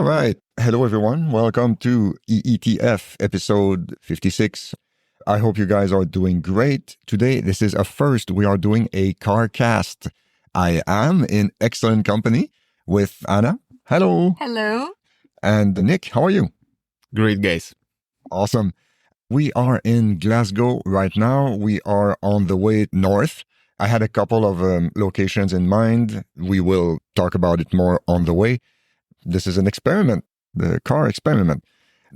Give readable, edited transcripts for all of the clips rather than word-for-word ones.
All right. Hello, everyone. Welcome to EETF episode 56. I hope you guys are doing great. Today, this is a first. We are doing a CarCast. I am in excellent company with Anna. Hello. Hello. And Nick, how are you? Great, guys. Awesome. We are in Glasgow right now. We are on the way north. I had a couple of locations in mind. We will talk about it more on the way. This is an experiment, the car experiment.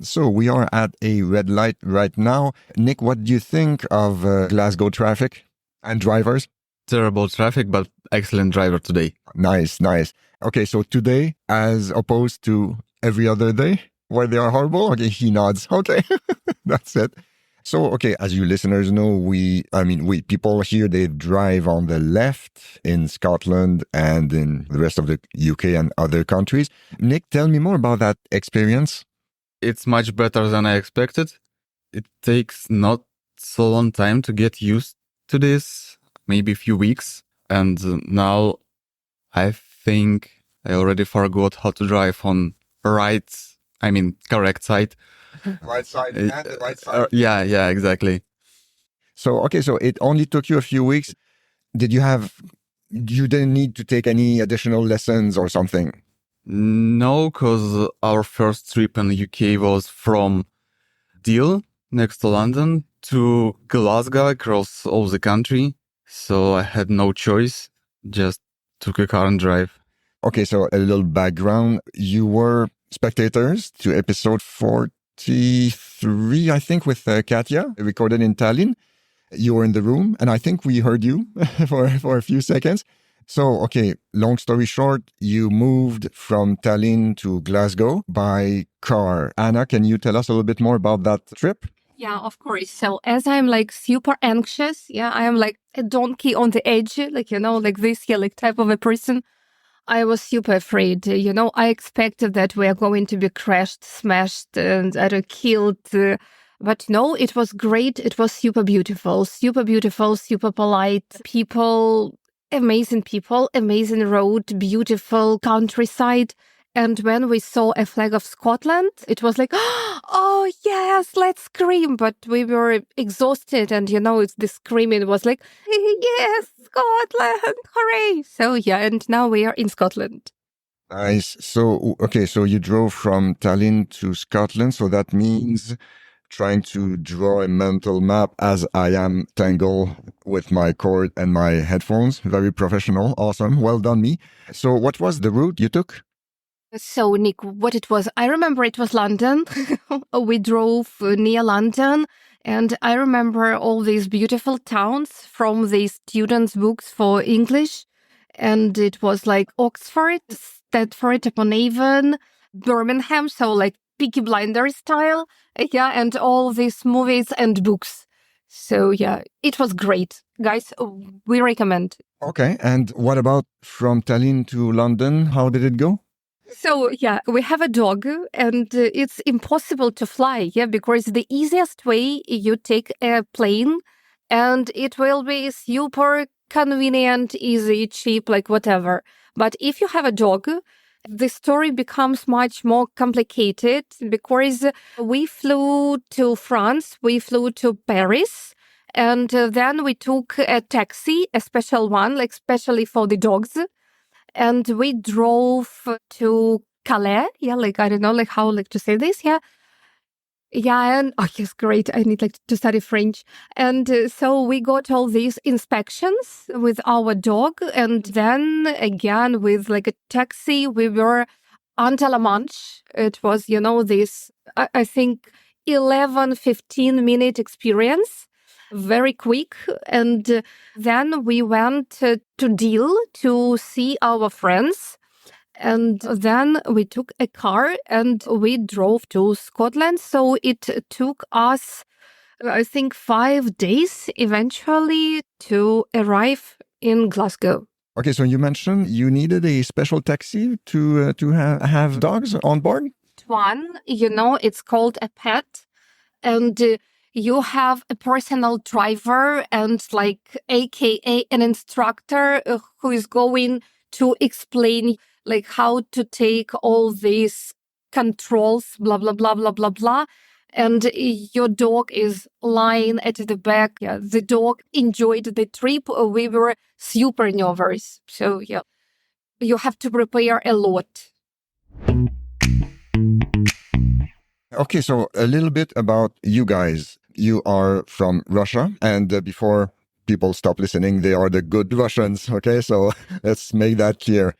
So we are at a red light right now. Nick, what do you think of Glasgow traffic and drivers? Terrible traffic, but excellent driver today. Nice. Okay, so today, as opposed to every other day, where they are horrible? Okay, he nods. Okay, that's it. So, okay, as you listeners know, we people here, they drive on the left in Scotland and in the rest of the UK and other countries. Nick, tell me more about that experience. It's much better than I expected. It takes not so long time to get used to this, maybe a few weeks. And now I think I already forgot how to drive on correct side. Right side and the right side. Yeah, exactly. So, okay, so it only took you a few weeks. You didn't need to take any additional lessons or something? No, because our first trip in the UK was from Deal, next to London, to Glasgow, across all the country. So I had no choice, just took a car and drive. Okay, so a little background. You were spectators to episode 43, I think, with Katya, recorded in Tallinn. You were in the room, and I think we heard you for a few seconds. So, okay, long story short, you moved from Tallinn to Glasgow by car. Anna, can you tell us a little bit more about that trip? Yeah, of course. So as I'm super anxious, I am like a donkey on the edge, this type of a person. I was super afraid. I expected that we are going to be crashed, smashed, and killed. But no, it was great. It was super beautiful, super polite people, amazing road, beautiful countryside. And when we saw a flag of Scotland, it was like, oh, yes, let's scream. But we were exhausted. And, it's the screaming was like, yes, Scotland, hooray. So, and now we are in Scotland. Nice. So, okay, so you drove from Tallinn to Scotland. So that means trying to draw a mental map as I am tangled with my cord and my headphones. Very professional. Awesome. Well done, me. So what was the route you took? So, Nick, what it was, I remember it was London. We drove near London, and I remember all these beautiful towns from the students' books for English. And it was like Oxford, Stratford-upon-Avon, Birmingham, so like Peaky Blinders style. And all these movies and books. So, it was great. Guys, we recommend. Okay, and what about from Tallinn to London? How did it go? So, we have a dog and it's impossible to fly, because the easiest way you take a plane and it will be super convenient, easy, cheap, like whatever. But if you have a dog, the story becomes much more complicated because we flew to France, we flew to Paris, and then we took a taxi, a special one, especially for the dogs. And we drove to Calais. I don't know, how to say this. And yes, great. I need to study French. And so we got all these inspections with our dog. And then again, with a taxi, we were under La Manche. It was, this, I think, 15 minute experience. Very quick. And then we went to Deal to see our friends. And then we took a car and we drove to Scotland. So it took us, I think, 5 days eventually to arrive in Glasgow. Okay, so you mentioned you needed a special taxi to have dogs on board? One, it's called a pet. And you have a personal driver and AKA an instructor who is going to explain how to take all these controls, blah, blah, blah, blah, blah, blah. And your dog is lying at the back. Yeah, the dog enjoyed the trip. We were super nervous. So, yeah, you have to prepare a lot. Okay, so a little bit about you guys. You are from Russia, and before people stop listening, they are the good Russians. Okay, so let's make that clear.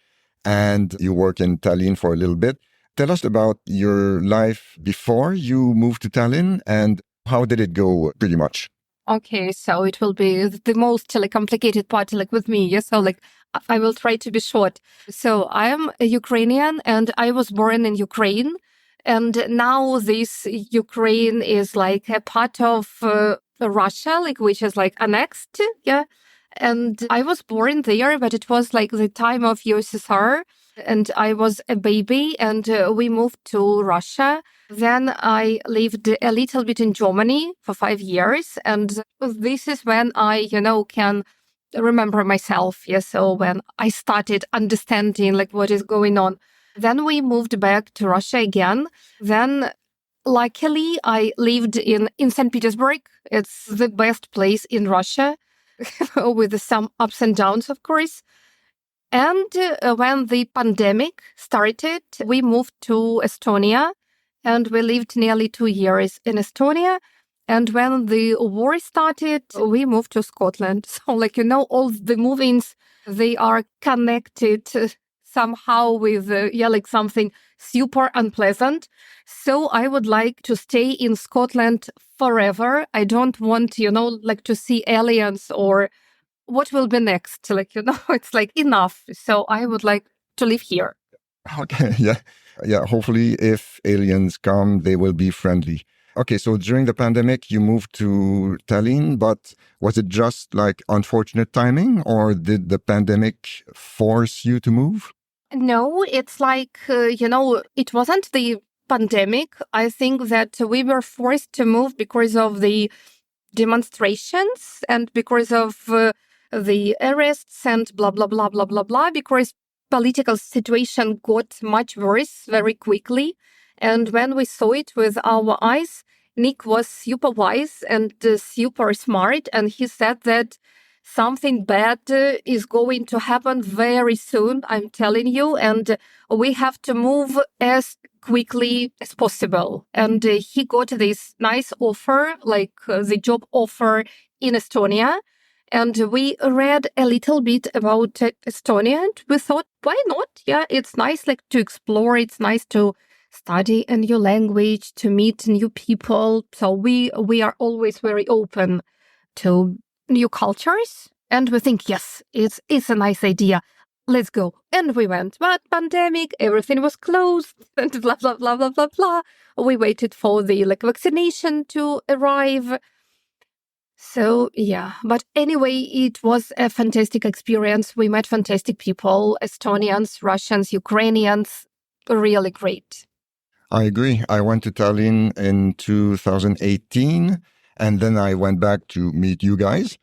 And you work in Tallinn for a little bit. Tell us about your life before you moved to Tallinn and how did it go pretty much? Okay, so it will be the most complicated part with me. Yes, so I will try to be short. So I am a Ukrainian and I was born in Ukraine. And now this Ukraine is a part of Russia, which is annexed. Yeah. And I was born there, but it was the time of USSR. And I was a baby and we moved to Russia. Then I lived a little bit in Germany for 5 years. And this is when I, can remember myself. Yeah. So when I started understanding what is going on. Then we moved back to Russia again. Then luckily I lived in St. Petersburg. It's the best place in Russia with some ups and downs, of course. And when the pandemic started, we moved to Estonia and we lived nearly 2 years in Estonia. And when the war started, we moved to Scotland. So all the movings, they are connected somehow with something super unpleasant. So I would like to stay in Scotland forever. I don't want, to see aliens or what will be next. It's enough. So I would like to live here. Okay, yeah. Yeah, hopefully if aliens come, they will be friendly. Okay, so during the pandemic, you moved to Tallinn, but was it just unfortunate timing or did the pandemic force you to move? No, it's it wasn't the pandemic. I think that we were forced to move because of the demonstrations and because of the arrests and blah, blah, blah, blah, blah, blah, because political situation got much worse very quickly. And when we saw it with our eyes, Nick was super wise and super smart. And he said that something bad is going to happen very soon, I'm telling you, and we have to move as quickly as possible. And he got this nice offer, the job offer in Estonia. And we read a little bit about Estonia and we thought, why not? Yeah, it's nice to explore. It's nice to study a new language, to meet new people. So we are always very open to new cultures. And we think, yes, it's a nice idea. Let's go. And we went. But pandemic, everything was closed and blah, blah, blah, blah, blah, blah. We waited for the vaccination to arrive. So, yeah. But anyway, it was a fantastic experience. We met fantastic people, Estonians, Russians, Ukrainians. Really great. I agree. I went to Tallinn in 2018 and then I went back to meet you guys.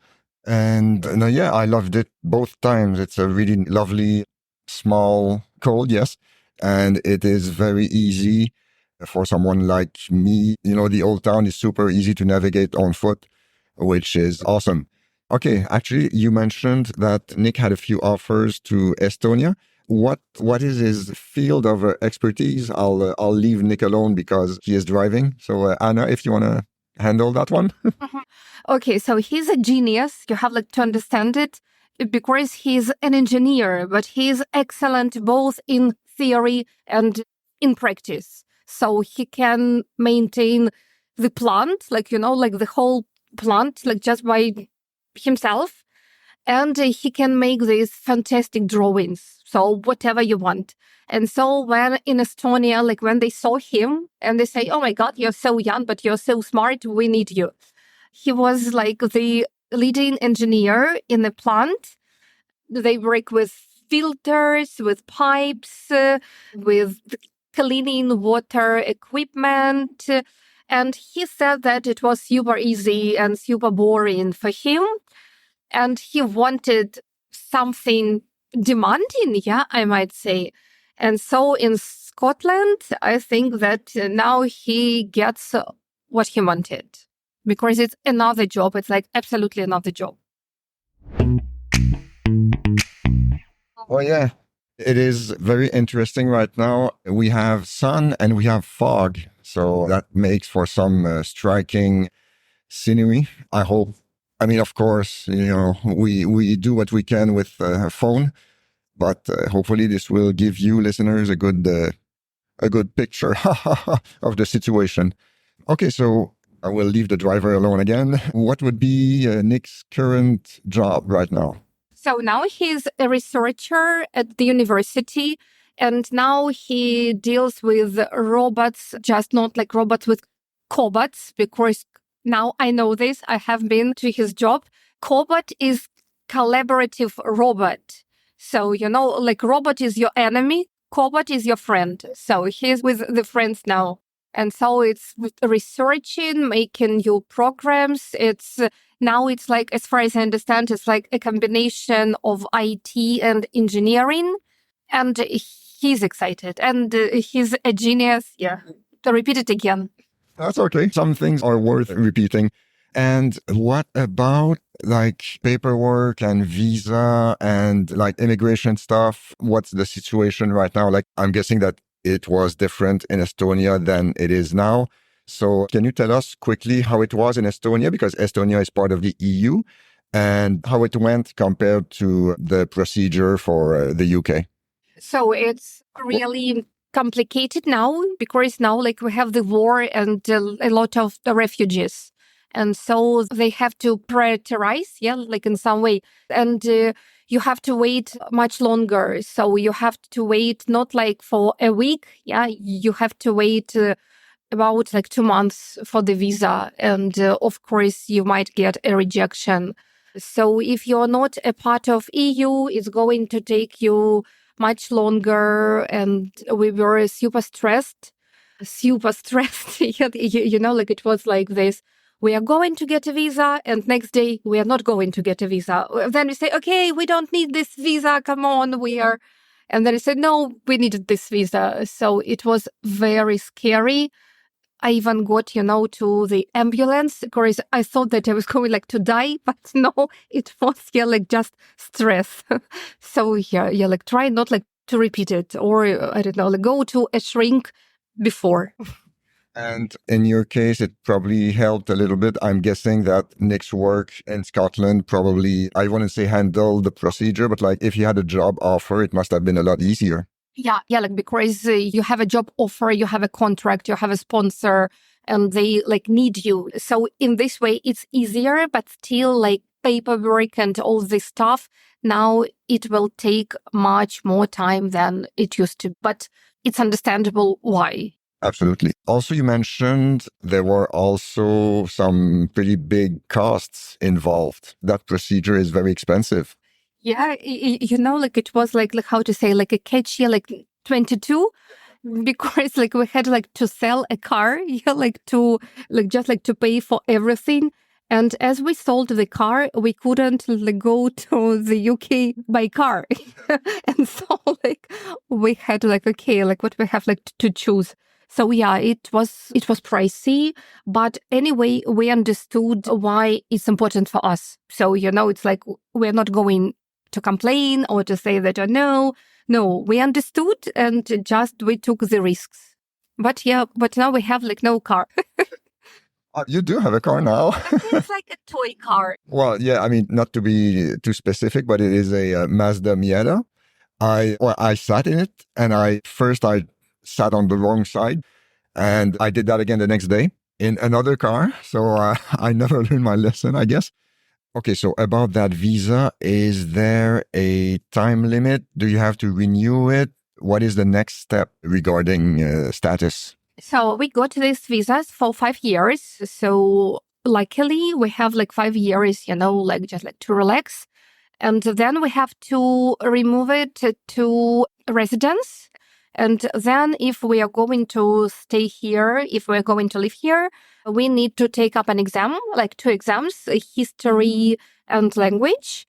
And yeah, I loved it both times. It's a really lovely, small, cold, yes. And it is very easy for someone like me. The old town is super easy to navigate on foot, which is awesome. Okay, actually, you mentioned that Nick had a few offers to Estonia. What is his field of expertise? I'll leave Nick alone because he is driving. So Anna, if you want to handle that one. Okay, so he's a genius. You have to understand it because he's an engineer, but he's excellent both in theory and in practice. So he can maintain the plant, the whole plant, just by himself. And he can make these fantastic drawings. So whatever you want. And so when in Estonia, when they saw him and they say, oh my God, you're so young, but you're so smart. We need you. He was the leading engineer in the plant. They work with filters, with pipes, with cleaning water equipment. And he said that it was super easy and super boring for him. And he wanted something demanding, yeah, I might say. And so in Scotland, I think that now he gets what he wanted because it's another job. It's like absolutely another job. Oh, yeah. It is very interesting right now. We have sun and we have fog. So that makes for some striking scenery. I hope. I mean, of course, we do what we can with a phone, but hopefully this will give you listeners a good picture of the situation. Okay, so I will leave the driver alone again. What would be Nick's current job right now? So now he's a researcher at the university, and now he deals with robots, just not like robots with cobots, because now I know this. I have been to his job. Cobot is collaborative robot. So, like robot is your enemy, cobot is your friend. So he's with the friends now. And so it's with researching, making new programs. Now it's like, as far as I understand, it's like a combination of IT and engineering. And he's excited. And he's a genius. Yeah. To repeat it again. That's okay. Some things are worth repeating. And what about like paperwork and visa and like immigration stuff? What's the situation right now? Like, I'm guessing that it was different in Estonia than it is now. So can you tell us quickly how it was in Estonia? Because Estonia is part of the EU, and how it went compared to the procedure for the UK. So it's really complicated now because now like we have the war and a lot of the refugees. And so they have to prioritize, like in some way. And you have to wait much longer. So you have to wait not like for a week. You have to wait about like 2 months for the visa. And of course, you might get a rejection. So if you're not a part of EU, it's going to take you much longer. And we were super stressed. Like it was like this. We are going to get a visa, and next day we are not going to get a visa. Then we say, okay, we don't need this visa. Come on, we are. And then we said, no, we needed this visa. So it was very scary. I even got, to the ambulance because I thought that I was going like to die, but no, it was like just stress. So like try not like to repeat it, or I don't know, like go to a shrink before. And in your case, it probably helped a little bit. I'm guessing that Nick's work in Scotland probably, I wouldn't say handle the procedure, but like if you had a job offer, it must have been a lot easier. Yeah, like because you have a job offer, you have a contract, you have a sponsor, and they like need you. So in this way, it's easier, but still like paperwork and all this stuff, now it will take much more time than it used to. But it's understandable why. Absolutely. Also, you mentioned there were also some pretty big costs involved. That procedure is very expensive. Yeah, like it was like how to say, like a catchy, like 22, because like we had like to sell a car, just like to pay for everything. And as we sold the car, we couldn't like go to the UK by car. And so like we had like, okay, like what we have like to choose. So yeah, it was pricey, but anyway, we understood why it's important for us. So, it's like we're not going to complain or to say that, no, we understood and just we took the risks. But now we have like no car. You do have a car now. It's like a toy car. Well, yeah, I mean, not to be too specific, but it is a Mazda Miata. I sat in it, and I sat on the wrong side, and I did that again the next day in another car. So I never learned my lesson, I guess. Okay, so about that visa, is there a time limit? Do you have to renew it? What is the next step regarding status? So we got these visas for 5 years. So luckily we have like 5 years, like just like to relax. And then we have to remove it to residence. And then if we are going to stay here, if we're going to live here, we need to take up an exam, like 2 exams, history and language.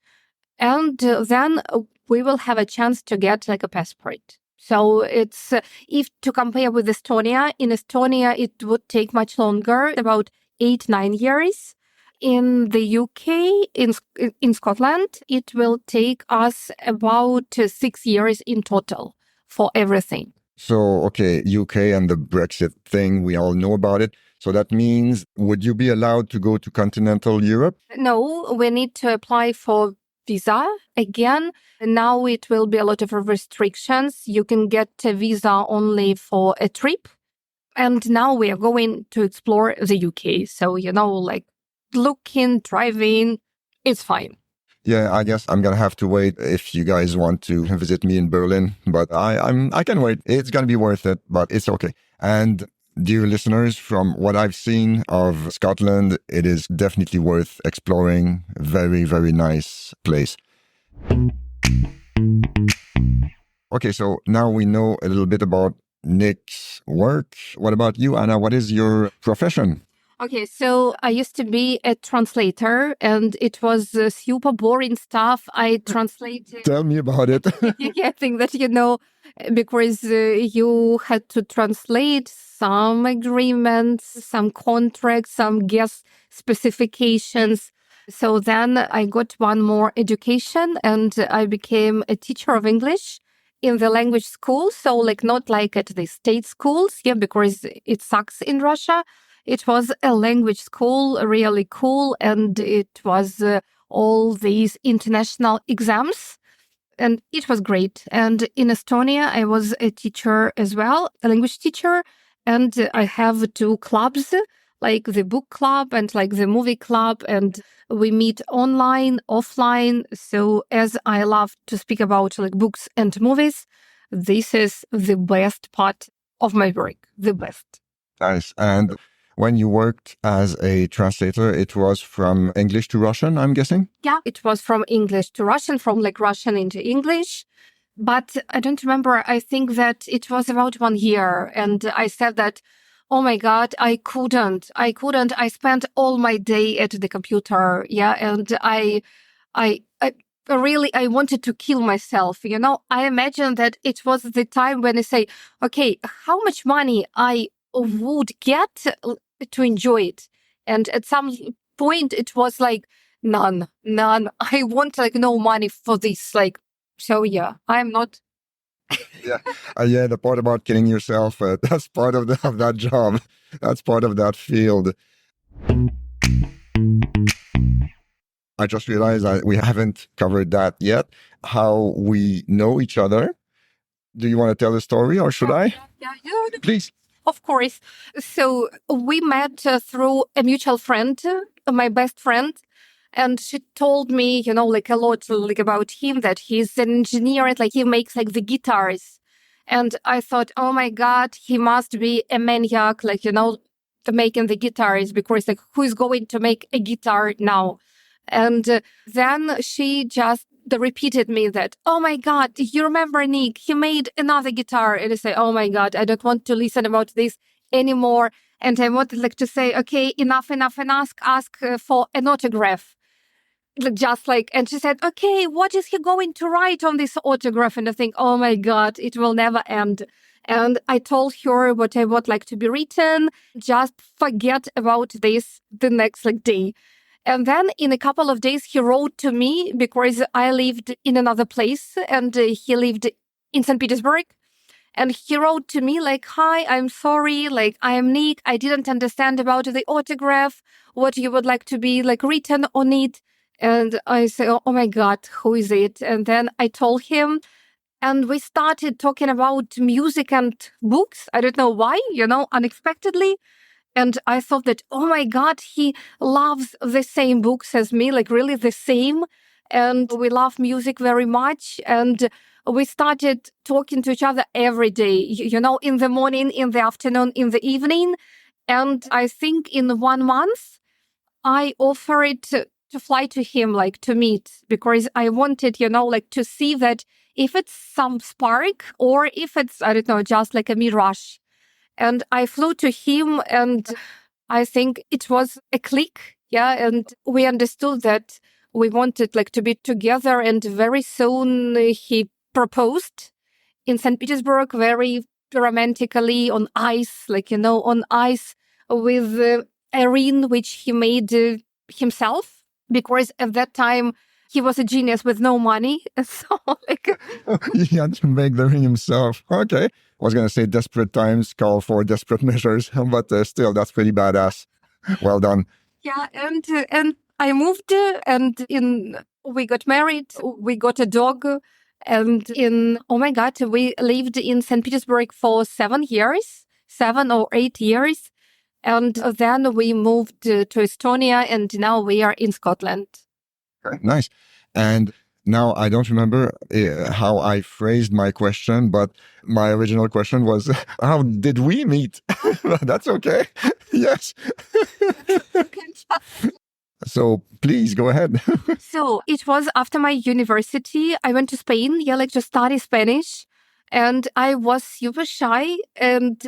And then we will have a chance to get like a passport. So it's, if to compare with Estonia, in Estonia, it would take much longer, about 8-9 years. In the UK, in Scotland, it will take us about 6 years in total for everything. So, okay, UK and the Brexit thing, we all know about it. So that means, would you be allowed to go to continental Europe? No, we need to apply for visa again. Now it will be a lot of restrictions. You can get a visa only for a trip. And now we are going to explore the UK. So, like looking, driving, it's fine. Yeah, I guess I'm gonna have to wait if you guys want to visit me in Berlin, but I can wait. It's gonna be worth it, but it's okay. And dear listeners, from what I've seen of Scotland, it is definitely worth exploring. Very, very nice place. Okay, so now we know a little bit about Nick's work. What about you, Anna? What is your profession? Okay, so I used to be a translator, and it was super boring stuff. I translated. Tell me about it. I think that, because you had to translate some agreements, some contracts, some gas specifications. So then I got one more education, and I became a teacher of English in the language school. So not like at the state schools, because it sucks in Russia. It was a language school, really cool, and it was all these international exams, and it was great. And in Estonia, I was a teacher as well, a language teacher, and I have 2 clubs, like the book club and like the movie club, and we meet online, offline. So as I love to speak about like books and movies, this is the best part of my work, the best. Nice. And when you worked as a translator, it was from English to Russian, I'm guessing? Yeah, it was from English to Russian, from like Russian into English. But I don't remember. I think that it was about 1 year. And I said that, oh my God, I couldn't. I spent all my day at the computer. Yeah. And I really, I wanted to kill myself. I imagine that it was the time when I say, okay, how much money I would get to enjoy it. And at some point it was like, none. I want like no money for this. So yeah, I'm not. Yeah. Yeah, the part about killing yourself, that's part of that job. That's part of that field. I just realized that we haven't covered that yet, how we know each other. Do you want to tell the story, or should I? Yeah. Please. Of course. So we met through a mutual friend, my best friend, and she told me, like a lot like about him, that he's an engineer, and like he makes like the guitars. And I thought, oh my God, he must be a maniac, making the guitars, because like who's going to make a guitar now? And then she just repeated me that, oh my God, you remember Nick? He made another guitar. And I say, oh my God, I don't want to listen about this anymore. And I wanted like to say, okay, enough, and ask for an autograph. And she said, okay, what is he going to write on this autograph? And I think, oh my God, it will never end. And I told her what I would like to be written. Just forget about this the next day. And then in a couple of days, he wrote to me, because I lived in another place and he lived in St. Petersburg. And he wrote to me like, hi, I'm sorry, like I am Nick. I didn't understand about the autograph, what you would like to be like written on it. And I say, oh my God, who is it? And then I told him, and we started talking about music and books. I don't know why, unexpectedly. And I thought that, oh my God, he loves the same books as me, like really the same. And we love music very much. And we started talking to each other every day, in the morning, in the afternoon, in the evening. And I think in 1 month, I offered to fly to him, like to meet, because I wanted, to see that if it's some spark or if it's, I don't know, just like a mirage. And I flew to him, and I think it was a click. Yeah. And we understood that we wanted like to be together. And very soon he proposed. in St. Petersburg very romantically on ice, on ice with Irene, which he made himself, because at that time he was a genius with no money. So, He had to make the ring himself. Okay. I was going to say desperate times call for desperate measures, but still, that's pretty badass. Well done. Yeah, and I moved, we got married, we got a dog, and oh my God, we lived in St. Petersburg for 7 or 8 years. And then we moved to Estonia, and now we are in Scotland. Okay, nice. And now I don't remember how I phrased my question, but my original question was, how did we meet? That's okay. Yes. So please go ahead. So it was after my university. I went to Spain, to study Spanish. And I was super shy, and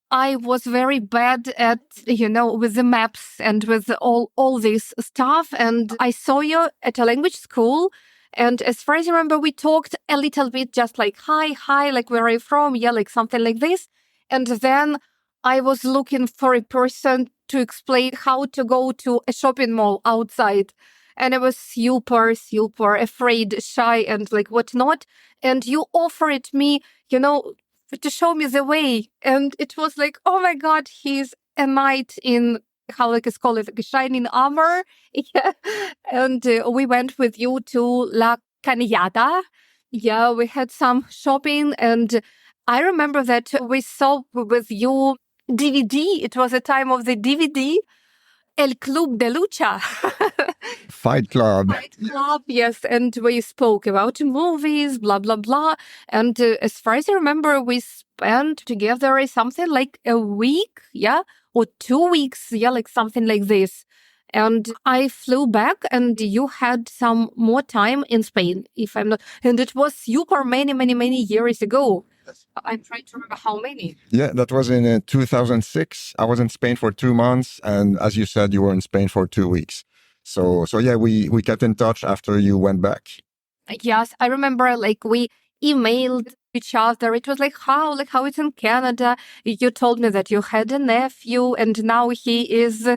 I was very bad at, with the maps and with all this stuff. And I saw you at a language school. And as far as I remember, we talked a little bit, just like, hi, like, where are you from? Yeah, like something like this. And then I was looking for a person to explain how to go to a shopping mall outside. And I was super, super afraid, shy, and like whatnot. And you offered me, to show me the way. And it was like, oh my God, he's a knight in, how it's called, like a shining armor. Yeah. And we went with you to La Cañada. Yeah, we had some shopping. And I remember that we saw with you DVD. It was a time of the DVD. El Club de Lucha. Fight Club. Fight Club, yes. And we spoke about movies, blah, blah, blah. And as far as I remember, we spent together something like a week, or 2 weeks, like something like this. And I flew back, and you had some more time in Spain, if I'm not. And it was super many years ago. I'm trying to remember how many. Yeah, that was in 2006. I was in Spain for 2 months. And as you said, you were in Spain for 2 weeks. So yeah, we kept in touch after you went back. Yes, I remember like we emailed each other. It was like how it's in Canada. You told me that you had a nephew, and now he is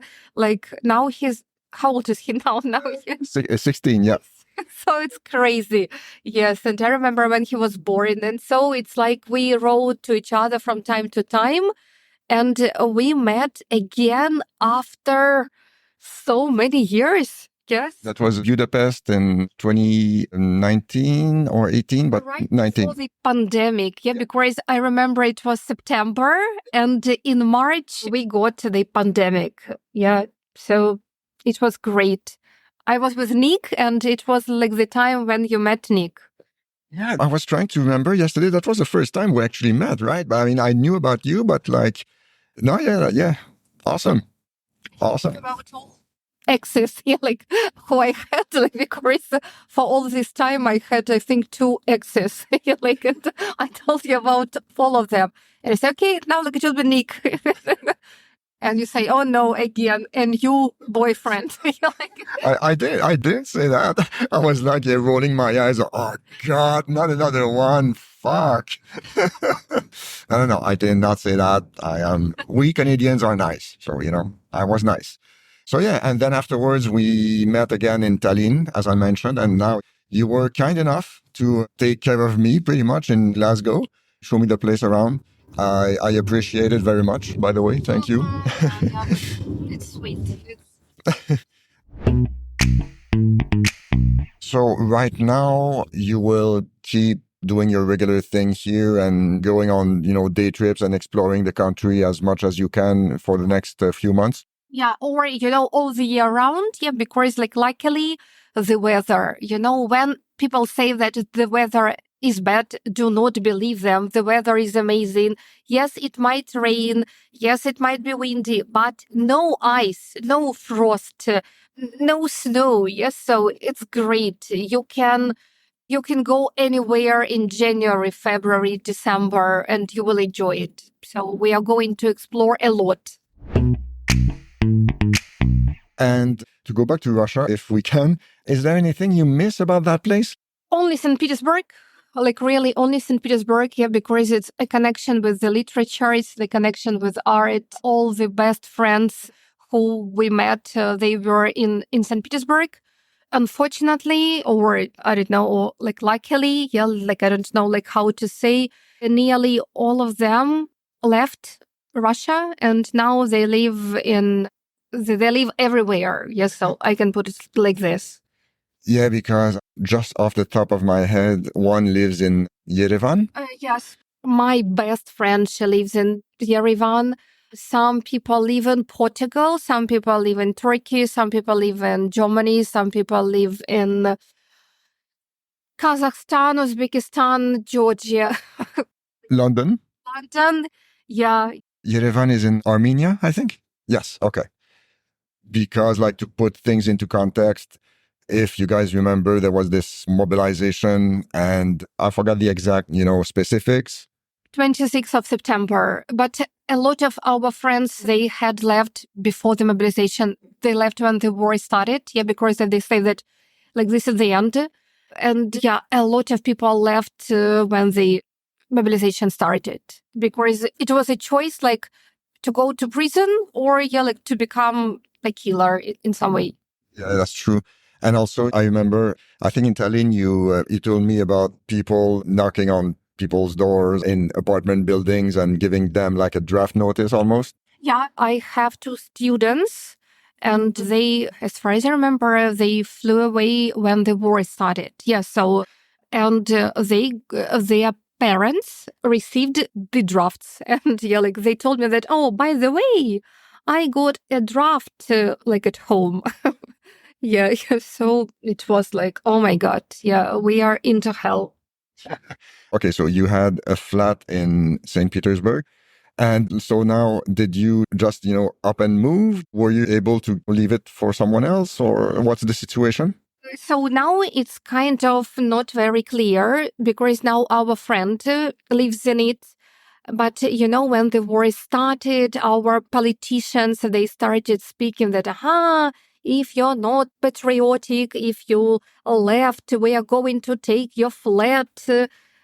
how old is he now? Now he's 16, yeah. So it's crazy. Yes. And I remember when he was born. And so it's like we wrote to each other from time to time. And we met again after so many years. Yes. That was Budapest in 2019 or 18, but Right 19. before the pandemic. Yeah, because I remember it was September, and in March we got the pandemic. Yeah. So it was great. I was with Nick, and it was like the time when you met Nick. Yeah, I was trying to remember yesterday. That was the first time we actually met, right? But I mean, I knew about you, but like, no, yeah. Awesome. About all exes, like who I had, like, because for all this time I had, I think, 2 exes. Like, and I told you about all of them. And I said, okay, now look, it will be Nick. And you say, oh no, again, and you boyfriend. I did say that. I was like rolling my eyes. Oh God, not another one. Fuck. No, I did not say that. We Canadians are nice. So, I was nice. So yeah, and then afterwards we met again in Tallinn, as I mentioned, and now you were kind enough to take care of me pretty much in Glasgow, show me the place around. I appreciate it very much, by the way. Thank you. Yeah, it's sweet. So right now you will keep doing your regular thing here and going on, day trips and exploring the country as much as you can for the next few months. Yeah, or, all the year round. Yeah, because like luckily the weather, when people say that the weather is bad, do not believe them. The weather is amazing. Yes, it might rain. Yes, it might be windy, but no ice, no frost, no snow. Yes, so it's great. You can go anywhere in January, February, December, and you will enjoy it. So we are going to explore a lot. And to go back to Russia, if we can, is there anything you miss about that place? Only St. Petersburg. like really only St. Petersburg, yeah, because it's a connection with the literature, it's the connection with art. All the best friends who we met, they were in St. Petersburg. Unfortunately, or I don't know, or like luckily, yeah, like I don't know like how to say, nearly all of them left Russia and now they live they live everywhere. Yes, so I can put it like this. Yeah, because just off the top of my head, one lives in Yerevan. Yes. My best friend, she lives in Yerevan. Some people live in Portugal, some people live in Turkey, some people live in Germany, some people live in Kazakhstan, Uzbekistan, Georgia, London. London. Yeah. Yerevan is in Armenia, I think. Yes, okay. Because, like, to put things into context, if you guys remember, there was this mobilization, and I forgot the exact, specifics. 26th of September. But a lot of our friends, they had left before the mobilization. They left when the war started. Yeah, because they say that like this is the end. And yeah, a lot of people left when the mobilization started because it was a choice like to go to prison or yeah, like to become a killer in some way. Yeah, that's true. And also, I remember, I think in Tallinn, you told me about people knocking on people's doors in apartment buildings and giving them like a draft notice almost. Yeah, I have two students and they, as far as I remember, they flew away when the war started. Yeah, so, and their parents received the drafts and yeah, like they told me that, oh, by the way, I got a draft like at home. Yeah, so it was like, oh my God, yeah, we are into hell. Okay, so you had a flat in St. Petersburg. And so now, did you just, up and move? Were you able to leave it for someone else, or what's the situation? So now it's kind of not very clear because now our friend lives in it. But, when the war started, our politicians, they started speaking that, if you're not patriotic, if you left, we are going to take your flat.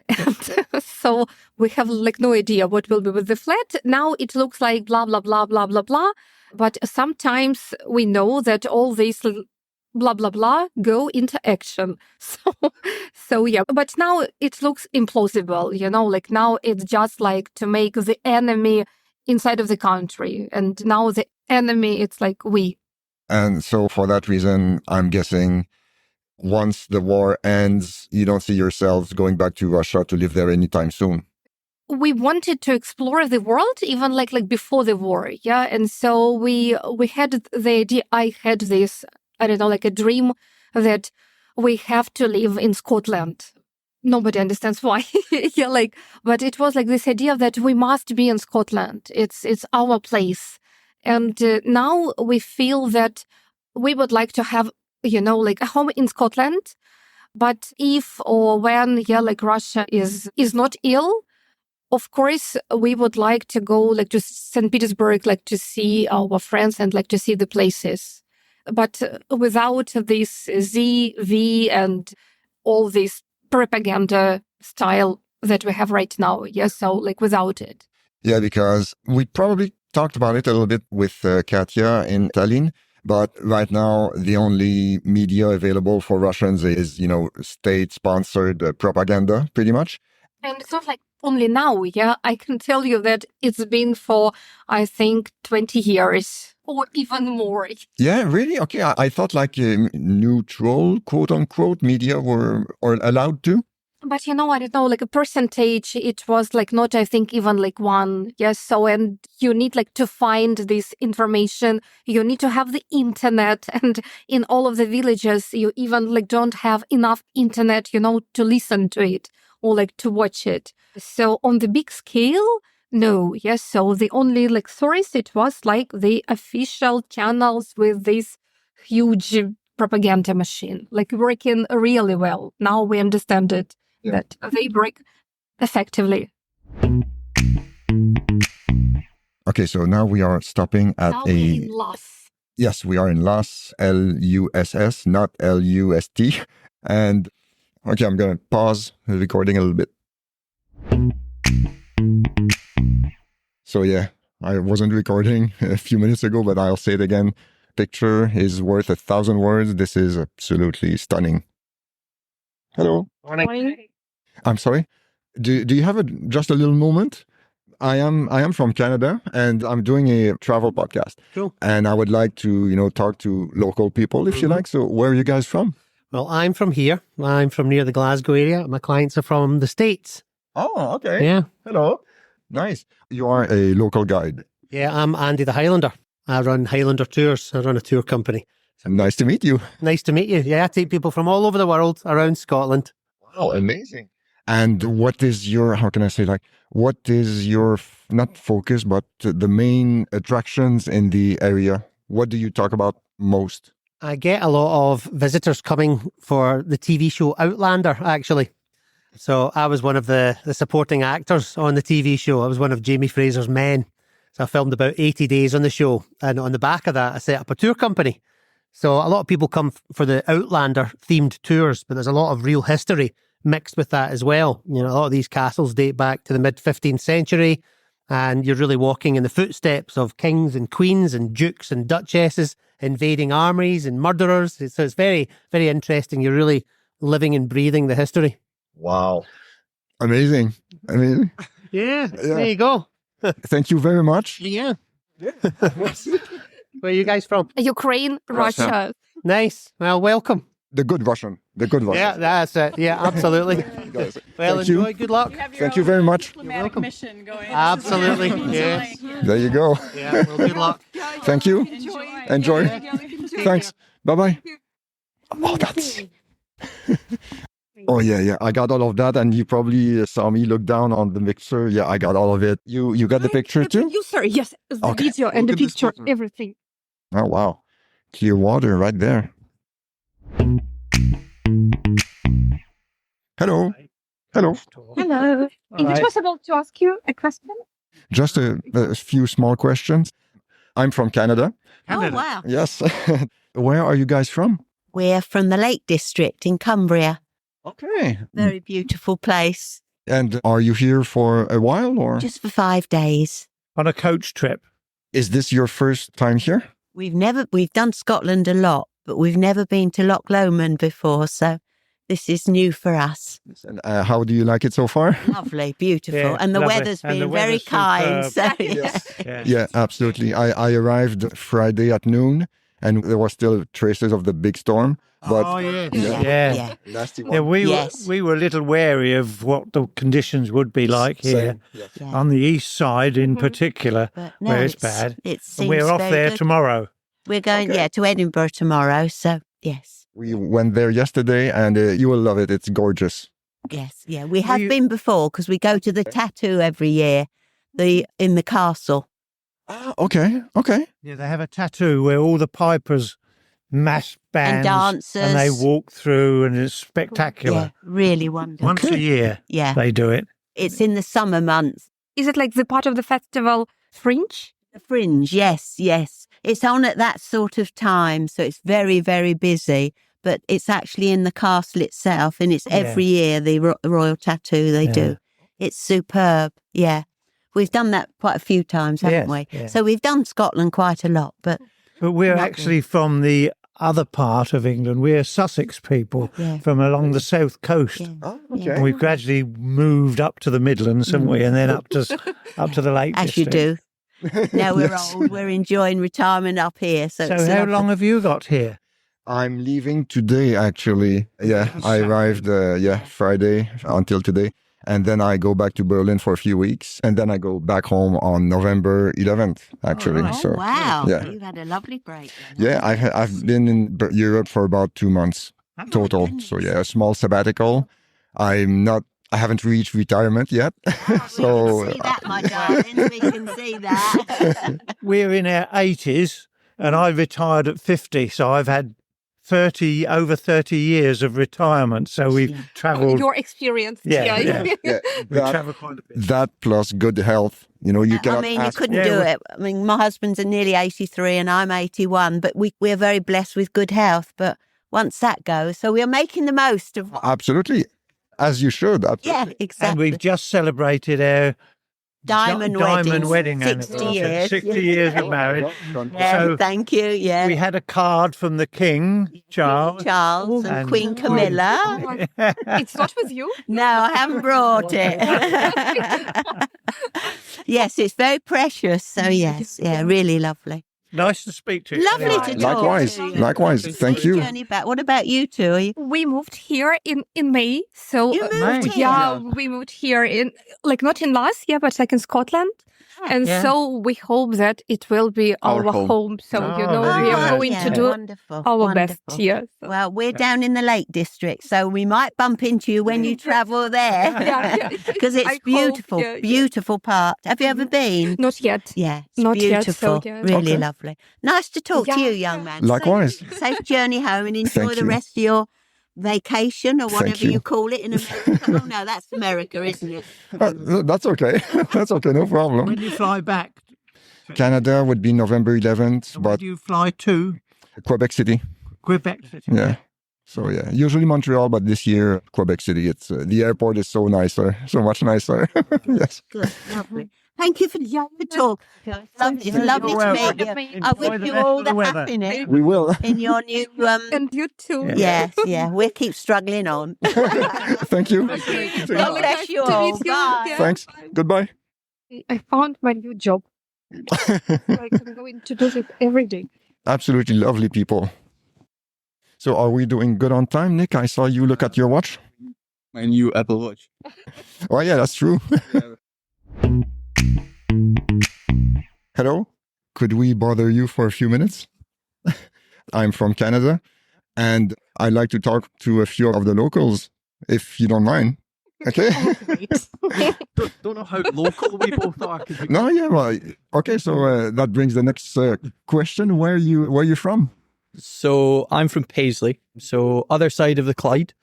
And so we have like no idea what will be with the flat. Now it looks like blah, blah, blah, blah, blah, blah. But sometimes we know that all these blah, blah, blah go into action. So yeah. But now it looks implausible, like now it's just like to make the enemy inside of the country. And now the enemy, it's like we. And so for that reason, I'm guessing once the war ends, you don't see yourselves going back to Russia to live there anytime soon. We wanted to explore the world even like before the war. Yeah. And so we had the idea, I had this, I don't know, like a dream that we have to live in Scotland. Nobody understands why. Yeah, but it was like this idea that we must be in Scotland. It's our place. And now we feel that we would like to have, like a home in Scotland. But if or when, Russia is not ill, of course, we would like to go to St. Petersburg, to see our friends and to see the places. But without this V, and all this propaganda style that we have right now. Yes, so without it. Yeah, because we probably talked about it a little bit with Katya in Tallinn. But right now, the only media available for Russians is, state-sponsored propaganda, pretty much. And it's not only now, yeah. I can tell you that it's been for, I think, 20 years or even more. Yeah, really? Okay, I thought neutral, quote-unquote, media were allowed to. But I don't know, a percentage, it was not, I think, even one. Yes. So, and you need to find this information. You need to have the internet. And in all of the villages, you even don't have enough internet, to listen to it or to watch it. So on the big scale, no. Yes. So the only source, it was the official channels with this huge propaganda machine, working really well. Now we understand it. Yeah. That they work effectively. Okay, so now we are stopping at now we're in Luss. Yes, we are in Luss, Luss, not Lust. And Okay, I'm going to pause the recording a little bit. So yeah, I wasn't recording a few minutes ago, but I'll say it again. Picture is worth 1,000 words. This is absolutely stunning. Hello. Morning. I'm sorry. Do you have just a little moment? I am from Canada and I'm doing a travel podcast. Cool. And I would like to, talk to local people if you like. So where are you guys from? Well, I'm from here. I'm from near the Glasgow area. My clients are from the States. Oh, okay. Yeah. Hello. Nice. You are a local guide. Yeah, I'm Andy the Highlander. I run Highlander Tours. I run a tour company. Nice to meet you. Nice to meet you. Yeah, I take people from all over the world around Scotland. Wow, amazing. And what is your, how can I say, what is your, not focus, but the main attractions in the area? What do you talk about most? I get a lot of visitors coming for the TV show Outlander, actually. So I was one of the supporting actors on the TV show. I was one of Jamie Fraser's men. So I filmed about 80 days on the show. And on the back of that, I set up a tour company. So a lot of people come for the Outlander themed tours, but there's a lot of real history mixed with that as well. A lot of these castles date back to the mid-15th century, and you're really walking in the footsteps of kings and queens and dukes and duchesses, invading armies and murderers. So it's very, very interesting. You're really living and breathing the history. Wow. Amazing. Amazing. Yeah, there you go. Thank you very much. Yeah. Where are you guys from? Ukraine, Russia. Nice. Well, welcome. The good Russian. The good Russian. Yeah, that's it. Yeah, absolutely. Guys, Well, thank you. enjoy. Good luck. Thank you very much. Diplomatic mission going. Absolutely. Yes. There you go. Yeah, well, good luck. Thank you. Enjoy. Yeah. Thanks. Bye-bye. Oh, that's... Oh, yeah. I got all of that, and you probably saw me look down on the mixer. Yeah, I got all of it. You got the picture too? You, sir. Yes, the Okay. video and the Look at this picture, photo. everything. Oh, wow. Clear water right there. Hello. Hello. Hello. Is right. it possible to ask you a question? Just a few small questions. I'm from Canada. Oh, wow. Yes. Where are you guys from? We're from the Lake District in Cumbria. Okay. Very beautiful place. And are you here for a while or Just for 5 days. On a coach trip. is this your first time here? We've done Scotland a lot, but we've never been to Loch Lomond before, so this is new for us. And how do you like it so far? Lovely, beautiful. Yeah, and the lovely. weather's And been the very weather's kind. So, superb. yeah. Yeah, absolutely. I arrived Friday at noon and there was still traces of the big storm. But Oh, yes. Yeah. Yeah. Yeah. nasty Yeah, one. Yes. we were a little wary of what the conditions would be like here. Same. Yes. Yeah. On the east side in particular, But no, where it's bad. It And seems we're off very there good. tomorrow. We're going, Okay. to Edinburgh tomorrow. So, yes. We went there yesterday and you will love it. It's gorgeous. Yes, yeah. We have you- been before because we go to the tattoo every year in the castle. Ah, okay. Yeah, they have a tattoo where all the pipers mass bands dancers. and they walk through and it's spectacular. Yeah, really wonderful. Once a year Yeah, they do it. it's in the summer months. Is it like the part of the festival Fringe? The Fringe, yes. It's on at that sort of time, so it's very, very busy. But it's actually in the castle itself, and it's every year the royal tattoo they do. It's superb. Yeah, we've done that quite a few times, haven't Yes, we? yeah. So we've done Scotland quite a lot, but But we're Lovely. actually from the other part of England. We're Sussex people Yeah. from along the south coast. yeah. Oh, Yeah. And we've gradually moved up to the Midlands, haven't we? And then up to the Lake As you District. do. Now we're Yes. old, we're enjoying retirement up here. So, So it's how lovely. long have you got here? I'm leaving today, actually. Yeah, I arrived, Friday until today. And then I go back to Berlin for a few weeks. And then I go back home on November 11th, actually. right. Oh, So, wow. yeah. You've had a lovely break. then, yeah, I've been in Europe for about 2 months total. So, yeah, a small sabbatical. I haven't reached retirement yet. So, we can see that, my darling. We can see that. We're in our 80s and I retired at 50. So I've had over 30 years of retirement. So we've travelled. Your experience. Yeah. yeah, We've that, travelled quite a bit. that plus good health. You know, you I cannot mean, you ask. couldn't Yeah, do we- it. I mean, my husband's nearly 83 and I'm 81, but we're very blessed with good health. But once that goes. So we're making the most of. Absolutely. As you should. Absolutely. Yeah, exactly. And we've just celebrated our Diamond wedding 60 anniversary. years. 60 years of marriage. Yeah, So thank you. Yeah. we had a card from the King, Charles. And Queen Camilla. It's not with you? No, I haven't brought it. Yes, it's very precious. So yes, yeah, really lovely. Nice to speak to you. Lovely anyway. to talk Likewise. to you. Likewise. Thank you. Journey back. What about you two? Are you? We moved here in May. So You moved here? yeah, we moved here in not in Glasgow, but in Scotland. And so we hope that it will be our home. So, Oh, we very are good. going to do wonderful, our best wonderful. here. So. Well, we're down in the Lake District, so we might bump into you when you travel there. Yeah. Because I it's hope, beautiful, yeah. beautiful part. Have you ever been? Not yet. Yeah, it's Not yet, beautiful. so, yeah. Really Okay. lovely. Nice to talk to Yeah. you, young man. Likewise. Safe journey home and enjoy Thank the you. rest of your vacation or Thank whatever you. you call it in America. Oh, no, that's America, isn't it? That's okay. That's okay. No When problem. do you fly back? Canada would be November 11th, Where but do you fly to? Quebec City. Quebec City. Yeah. So yeah, usually Montreal, but this year Quebec City. It's the airport is so nicer, so much nicer. Yes. Good, lovely. Thank you for talk. It's lovely You're to welcome. meet you. I Enjoy wish the you rest all of the the weather. happiness We will. in your new. And you too. Yes, yeah, we'll keep struggling on. Thank you. God bless you to all. meet you. Bye. Yeah. Thanks. Goodbye. I found my new job. Like I'm going to do it every day. Absolutely lovely people. So are we doing good on time, Nick? I saw you look at your watch. My new Apple Watch. Oh yeah, that's true. Hello? Could we bother you for a few minutes? I'm from Canada and I'd like to talk to a few of the locals, if you don't mind. Okay? Don't know how local we both are. 'Cause we No, yeah, well, okay, so that brings the next question. Where you from? So I'm from Paisley, so other side of the Clyde.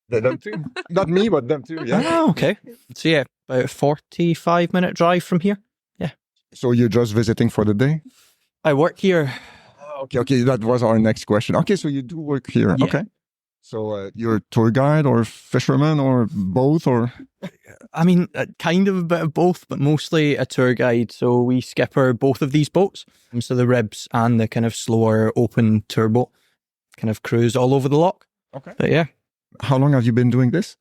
Them too. Not me, but them too, yeah. Oh, okay. So yeah, about a 45-minute drive from here. So you're just visiting for the day? I work here. Okay, that was our next question. Okay, so you do work here. Yeah. Okay. So you're a tour guide or fisherman or both or? I mean, kind of a bit of both, but mostly a tour guide. So we skipper both of these boats. So the ribs and the kind of slower open tour boat kind of cruise all over the loch. Okay. But yeah. How long have you been doing this?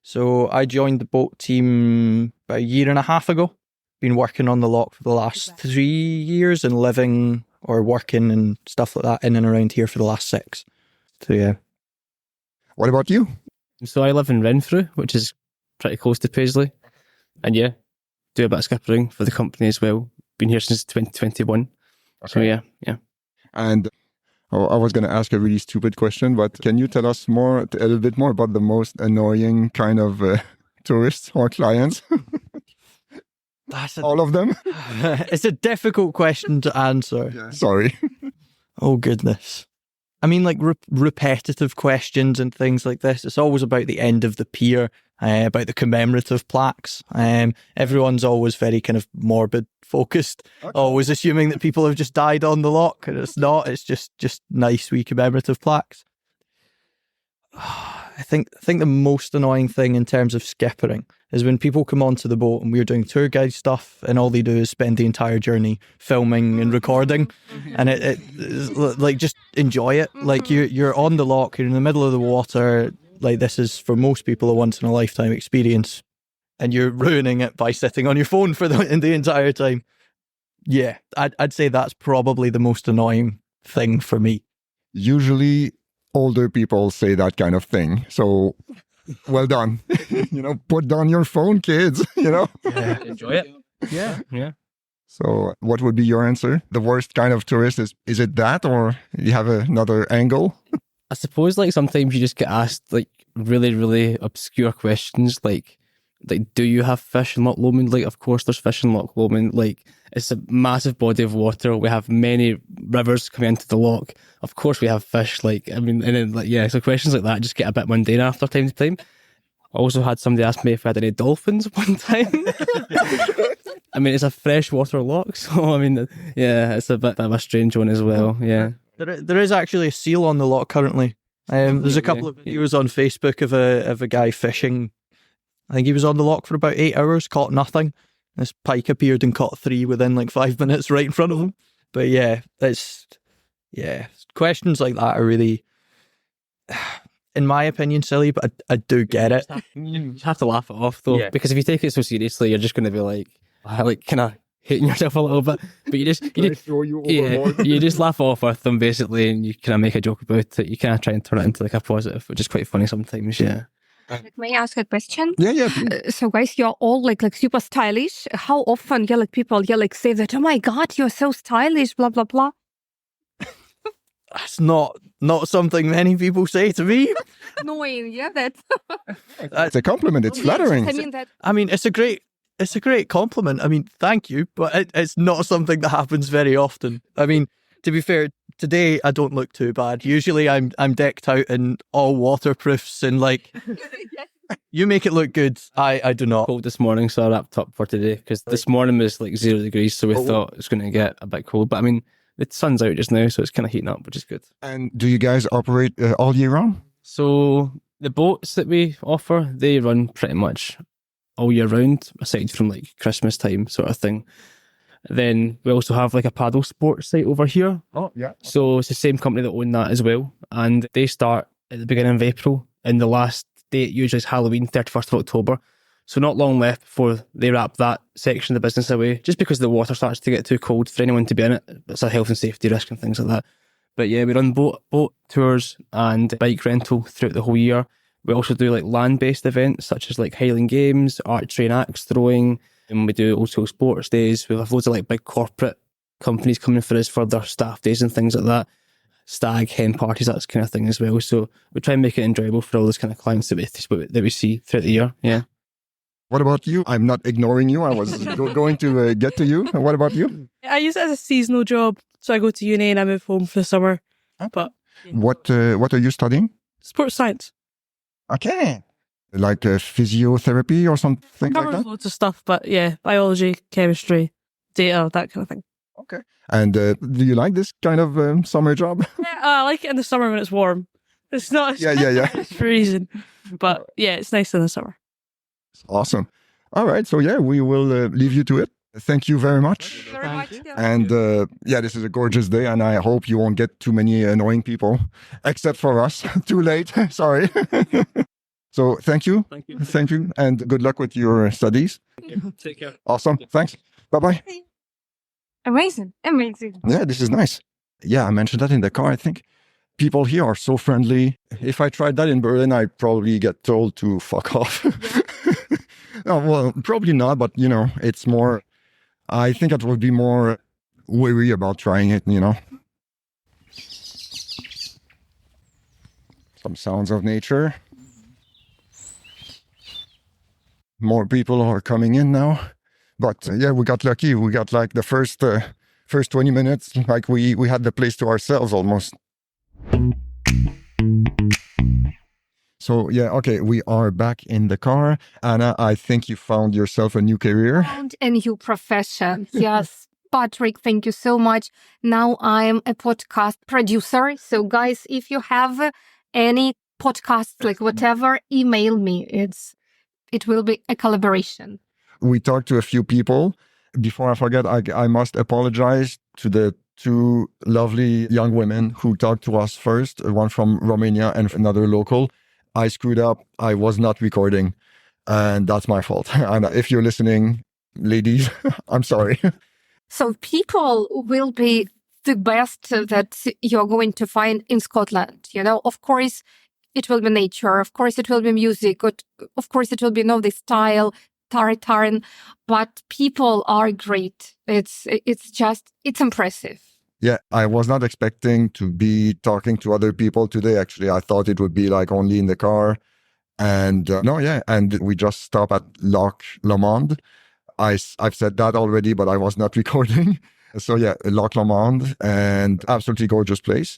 So I joined the boat team about a year and a half ago. Been working on the loch for the last 3 years and living or working and stuff like that in and around here for the last 6. So yeah. What about you? So I live in Renfrew, which is pretty close to Paisley. And yeah, do a bit of skippering for the company as well. Been here since 2021. So yeah. And I was going to ask a really stupid question, but can you tell us a little bit more about the most annoying kind of tourists or clients? All of them? It's a difficult question to answer. Yeah. Sorry. Oh, goodness. I mean, like repetitive questions and things like this. It's always about the end of the pier, about the commemorative plaques. Everyone's always very kind of morbid focused, always assuming that people have just died on the loch, and it's not. It's just nice wee commemorative plaques. I think the most annoying thing in terms of skippering is when people come onto the boat and we're doing tour guide stuff and all they do is spend the entire journey filming and recording, and it like just enjoy it. Like you're on the loch, you're in the middle of the water. Like this is for most people a once in a lifetime experience, and you're ruining it by sitting on your phone for the entire time. Yeah, I'd say that's probably the most annoying thing for me. Usually older people say that kind of thing. So well done. Put down your phone, kids, Yeah. Enjoy it. Yeah. So what would be your answer? The worst kind of tourist is it that, or you have another angle? I suppose like sometimes you just get asked like really, really obscure questions like do you have fish in Loch Lomond? Like, of course there's fish in Loch Lomond. Like, it's a massive body of water. We have many rivers coming into the loch. Of course we have fish. Like, I mean, and then like, yeah, so questions like that just get a bit mundane after time to time. I also had somebody ask me if I had any dolphins one time. I mean, it's a freshwater loch, so I mean, yeah, it's a bit of a strange one as well. Yeah. There is actually a seal on the loch currently. There's a couple of videos on Facebook of a guy fishing. I think he was on the loch for about 8 hours, caught nothing. This pike appeared and caught 3 within like 5 minutes right in front of him. But questions like that are really, in my opinion, silly, but I do get it. You have to laugh it off though, because if you take it so seriously, you're just going to be like kind of hating yourself a little bit. But you just you just laugh off with them basically, and you kind of make a joke about it. You kind of try and turn it into like a positive, which is quite funny sometimes. Yeah. May I ask a question? Yeah. So guys, you're all like super stylish. How often people say that, oh my God, you're so stylish, blah, blah, blah. That's not something many people say to me. Annoying, yeah, that's... It's a compliment. It's flattering. I mean, it's a great compliment. I mean, thank you, but it's not something that happens very often. I mean, to be fair, today I don't look too bad. Usually I'm decked out in all waterproofs and like, you make it look good. I do not. Cold this morning, so I wrapped up for today because this morning was like 0 degrees, so we thought it's going to get a bit cold. But I mean, the sun's out just now, so it's kind of heating up, which is good. And do you guys operate all year round? So the boats that we offer, they run pretty much all year round, aside from like Christmas time sort of thing. Then we also have like a paddle sports site over here. Oh, yeah. So it's the same company that own that as well. And they start at the beginning of April, and the last date usually is Halloween, 31st of October. So not long left before they wrap that section of the business away, just because the water starts to get too cold for anyone to be in it. It's a health and safety risk and things like that. But yeah, we run boat tours and bike rental throughout the whole year. We also do like land-based events such as like Highland Games, archery and axe throwing, and we do also sports days. We have loads of like big corporate companies coming for us for their staff days and things like that. Stag, hen parties, that kind of thing as well. So we try and make it enjoyable for all those kind of clients that we see throughout the year. Yeah. What about you? I'm not ignoring you. I was going to get to you. What about you? I use it as a seasonal job. So I go to uni and I move home for the summer. But What are you studying? sports science. Okay. Like physiotherapy or something like Covers that? loads of stuff, but yeah, biology, chemistry, data, that kind of thing. Okay. And do you like this kind of summer job? Yeah, I like it in the summer when it's warm. It's not Yeah. it's freezing. But yeah, it's nice in the summer. Awesome. All right. So yeah, we will leave you to it. Thank you very much. Very much. And this is a gorgeous day, and I hope you won't get too many annoying people, except for us. Too late. Sorry. So thank you. Thank you. And good luck with your studies. Take care. Awesome. Thanks. Bye-bye. Amazing. Yeah, this is nice. Yeah, I mentioned that in the car. I think people here are so friendly. If I tried that in Berlin, I'd probably get told to fuck off. Oh, well, probably not, but it's more, I think I would be more wary about trying it, Some sounds of nature. More people are coming in now. But yeah, we got lucky. We got like the first 20 minutes, like we had the place to ourselves almost. So yeah, okay, we are back in the car. Anna, I think you found yourself a new career. Found a new profession. Yes. Patrick, thank you so much. Now I'm a podcast producer. So guys, if you have any podcasts, like whatever, email me. It will be a collaboration. We talked to a few people. Before I forget, I must apologize to the 2 lovely young women who talked to us first, one from Romania and another local. I screwed up. I was not recording, and that's my fault. And if you're listening, ladies, I'm sorry. So people will be the best that you're going to find in Scotland. Of course, it will be nature. Of course, it will be music. Of course, it will be the style, tartan. But people are great. It's impressive. Yeah, I was not expecting to be talking to other people today. Actually, I thought it would be like only in the car. And and we just stopped at Loch Lomond. I've said that already, but I was not recording. So yeah, Loch Lomond, and absolutely gorgeous place.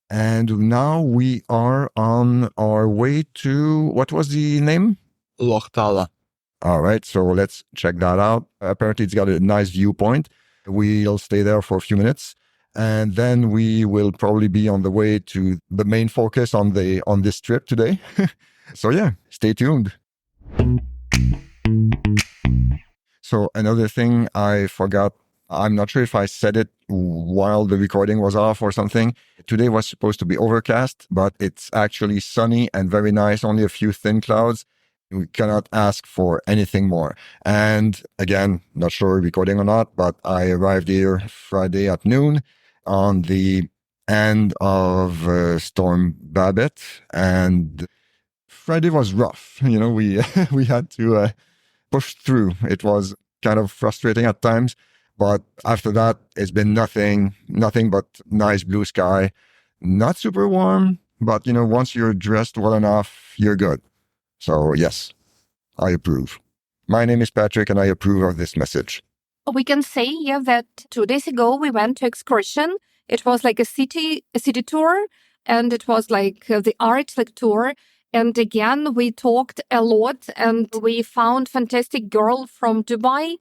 And now we are on our way to, what was the name? Loch Tala. All right, so let's check that out. Apparently it's got a nice viewpoint. We'll stay there for a few minutes. And then we will probably be on the way to the main focus on this trip today. So yeah, stay tuned. So another thing I forgot, I'm not sure if I said it while the recording was off or something. Today was supposed to be overcast, but it's actually sunny and very nice, only a few thin clouds. We cannot ask for anything more. And again, not sure recording or not, but I arrived here Friday at noon on the end of Storm Babbitt, and Friday was rough. We we had to push through. It was kind of frustrating at times, but after that, it's been nothing but nice blue sky. Not super warm, but once you're dressed well enough, you're good. So yes, I approve. My name is Patrick, and I approve of this message. We can say, yeah, that 2 days ago we went to excursion. It was like a city tour, and it was like the art tour. And again, we talked a lot, and we found fantastic girl from Dubai,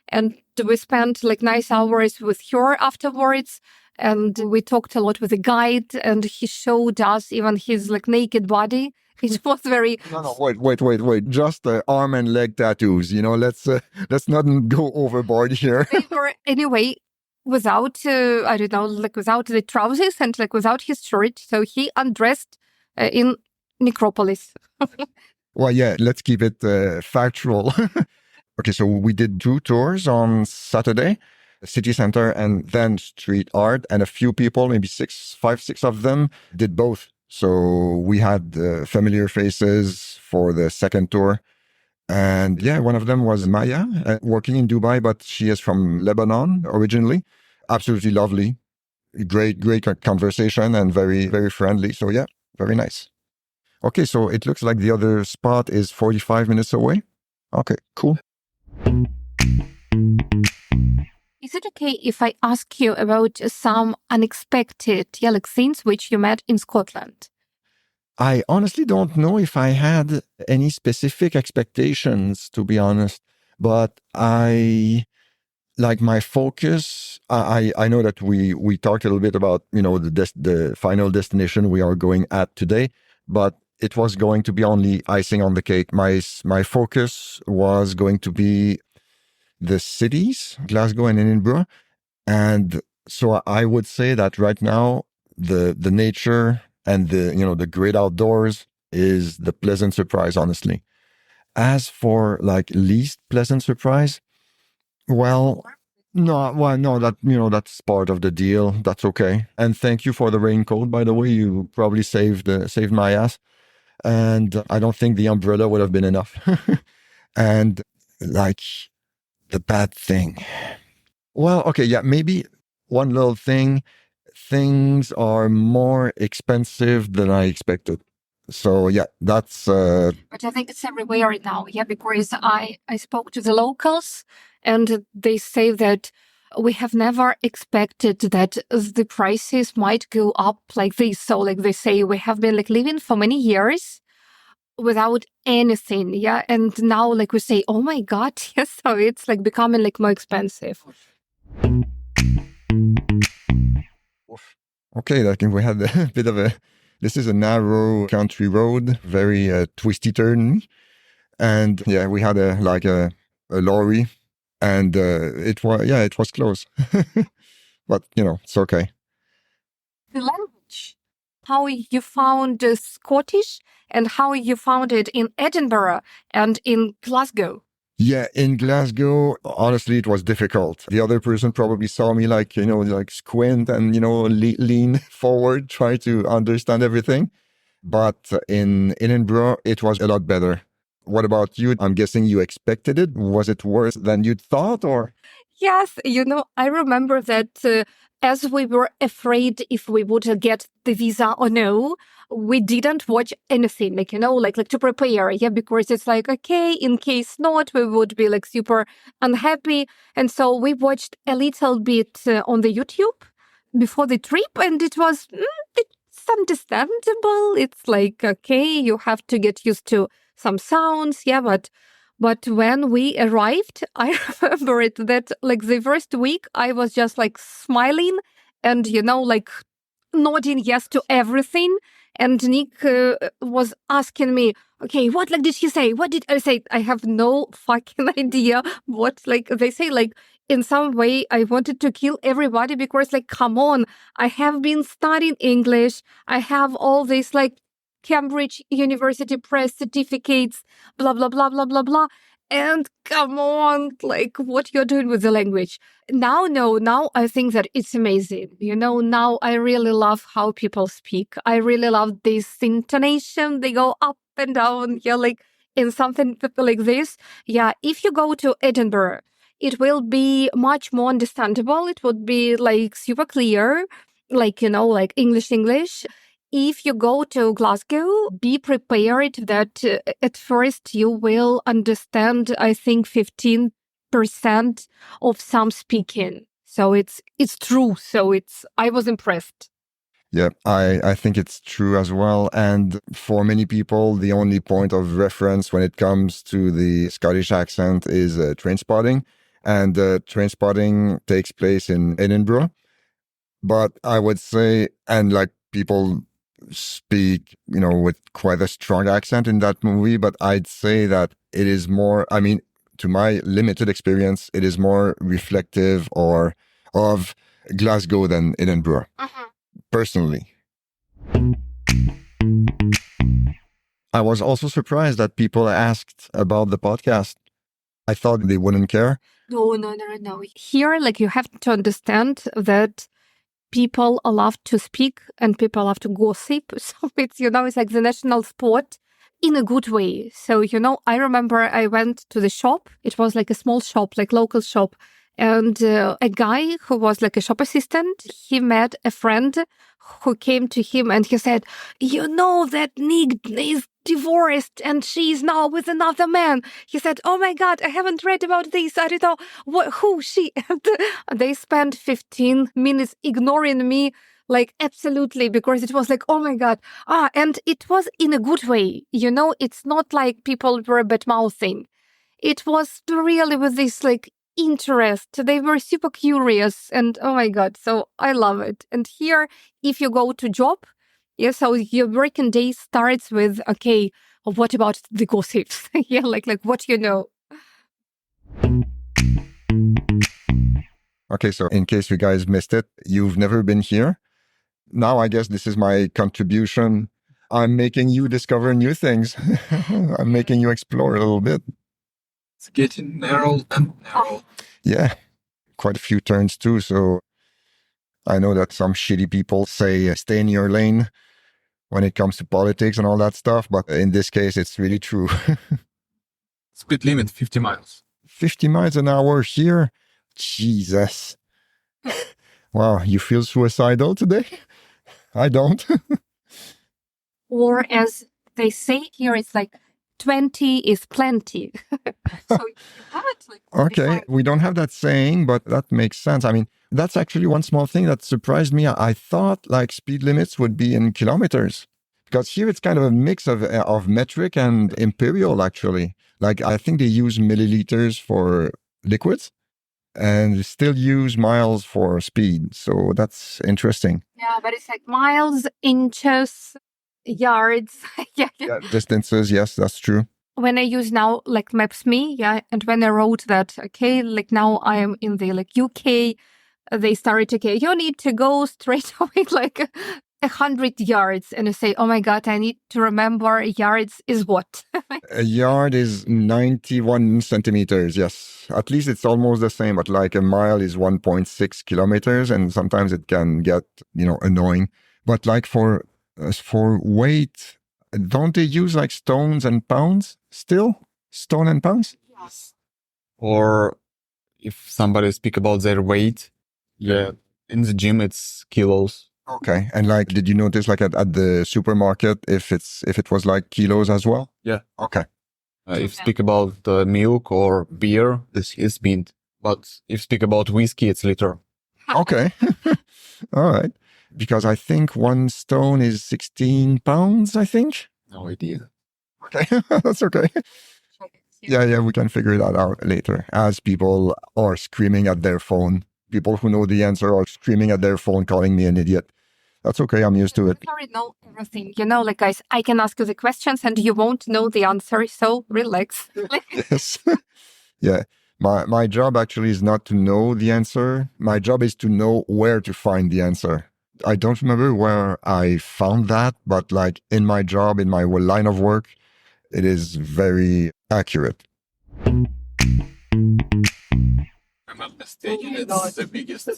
and we spent nice hours with her afterwards. And we talked a lot with the guide, and he showed us even his naked body. It was very... No, wait. Just arm and leg tattoos. Let's not go overboard here. Anyway, without, I don't know, without the trousers and without his shirt. So he undressed in necropolis. Well, yeah, let's keep it factual. Okay, so we did 2 tours on Saturday, city center and then street art, and a few people, maybe 5, 6 of them, did both. So we had familiar faces for the second tour. And yeah, one of them was Maya, working in Dubai, but she is from Lebanon originally. Absolutely lovely. Great conversation and very, very friendly. So yeah, very nice. Okay, so it looks like the other spot is 45 minutes away. Okay, cool. Is it okay if I ask you about some unexpected things which you met in Scotland? I honestly don't know if I had any specific expectations, to be honest, but my focus, I know that we talked a little bit about, the final destination we are going at today, but it was going to be only icing on the cake. My focus was going to be the cities, Glasgow and Edinburgh. And so I would say that right now, the nature and the great outdoors is the pleasant surprise, honestly. As for least pleasant surprise, no, that's part of the deal. That's okay. And thank you for the raincoat, by the way. You probably saved my ass. And I don't think the umbrella would have been enough. And the bad thing. Well, okay, yeah, maybe one little thing. Things are more expensive than I expected. So yeah, that's... But I think it's everywhere now, yeah, because I spoke to the locals and they say that we have never expected that the prices might go up like this. So they say we have been living for many years without anything, yeah, and now we say, oh my god, yes, so it's becoming more expensive. Okay, I think we had a bit of this is a narrow country road, very twisty turn, and yeah, we had a lorry, and it was close, but it's okay. The language, how you found Scottish and how you found it in Edinburgh and in Glasgow. Yeah, in Glasgow, honestly, it was difficult. The other person probably saw me squint and, lean forward, try to understand everything. But in Edinburgh, it was a lot better. What about you? I'm guessing you expected it. Was it worse than you'd thought, or? Yes, I remember that as we were afraid if we would get the visa or no, we didn't watch anything, to prepare, yeah, because it's okay, in case not, we would be super unhappy. And so we watched a little bit on the YouTube before the trip, and it was, it's understandable. It's okay, you have to get used to some sounds, yeah, but when we arrived, I remember it that the first week I was just smiling and, like nodding yes to everything. And Nick was asking me, okay, what like did he say? What did I say? I have no fucking idea what like they say. Like in some way, I wanted to kill everybody because like, come on, I have been studying English. I have all these like Cambridge University Press certificates, blah, blah, blah, blah, blah, blah. And come on, like what you're doing with the language. Now I think that it's amazing. Now I really love how people speak. I really love this intonation. They go up and down. Yeah, like in something like this. Yeah, if you go to Edinburgh, it will be much more understandable. It would be like super clear, like, like English. If you go to Glasgow, be prepared that at first you will understand, I think, 15% of some speaking. So it's true. So I was impressed. Yeah, I think it's true as well. And for many people, the only point of reference when it comes to the Scottish accent is train spotting. And train spotting takes place in Edinburgh. But I would say, and like people speak, with quite a strong accent in that movie, but I'd say that it is more, I mean, to my limited experience, it is more reflective of Glasgow than Edinburgh, personally. I was also surprised that people asked about the podcast. I thought they wouldn't care. No. Here, like, you have to understand that people love to speak and people love to gossip. So it's, it's like the national sport in a good way. So, I remember I went to the shop. It was like a small shop, like local shop. And a guy who was like a shop assistant, he met a friend who came to him and he said, that Nick is divorced and she's now with another man. He said, oh my God, I haven't read about this. I don't know who she. And they spent 15 minutes ignoring me, like absolutely, because it was like, oh my God. And it was in a good way. It's not like people were bad-mouthing. It was really with this like interest. They were super curious and oh my God. So I love it. And here, if you go to job, so your working day starts with, okay, what about the gossips? Yeah, like what you know. Okay, so in case you guys missed it, you've never been here. Now I guess this is my contribution. I'm making you discover new things. I'm making you explore a little bit. It's getting narrow and narrow. Yeah, quite a few turns too. So I know that some shitty people say stay in your lane when it comes to politics and all that stuff. But in this case, it's really true. Speed limit 50 miles. 50 miles an hour here? Jesus. Wow, you feel suicidal today? I don't. Or as they say here, it's like 20 is plenty. So you have it like Okay, we don't have that saying, but that makes sense. I mean, that's actually one small thing that surprised me. I thought like speed limits would be in kilometers, because here it's kind of a mix of metric and imperial, actually. Like I think they use milliliters for liquids and still use miles for speed. So that's interesting. Yeah, but it's like miles, inches, yards. Yeah. Distances, yes, that's true. When I use now like Maps.me, and when I wrote that, okay, like now I am in the like UK, they started, okay, you need to go straight away like 100 yards. And I say, oh my God, I need to remember yards is what? A yard is 91 centimeters, yes. At least it's almost the same, but like a mile is 1.6 kilometers, and sometimes it can get, annoying. But like for weight, don't they use like stones and pounds still? Stone and pounds? Yes. Or if somebody speak about their weight, in the gym it's kilos. Okay. And like, did you notice like at the supermarket if it was like kilos as well? Yeah. Okay. If speak about milk or beer, this is mint. But if speak about whiskey, it's liter. Okay. All right. Because I think 1 stone is 16 pounds, I think. No idea. Okay. That's okay. Yeah, we can figure that out later as people are screaming at their phone people who know the answer are screaming at their phone, calling me an idiot. That's okay. I'm used to it. You already know everything. Like, guys, I can ask you the questions and you won't know the answer. So relax. Yes. Yeah. My job actually is not to know the answer. My job is to know where to find the answer. I don't remember where I found that, but like in my job, in my line of work, it is very accurate. Estonia is the biggest.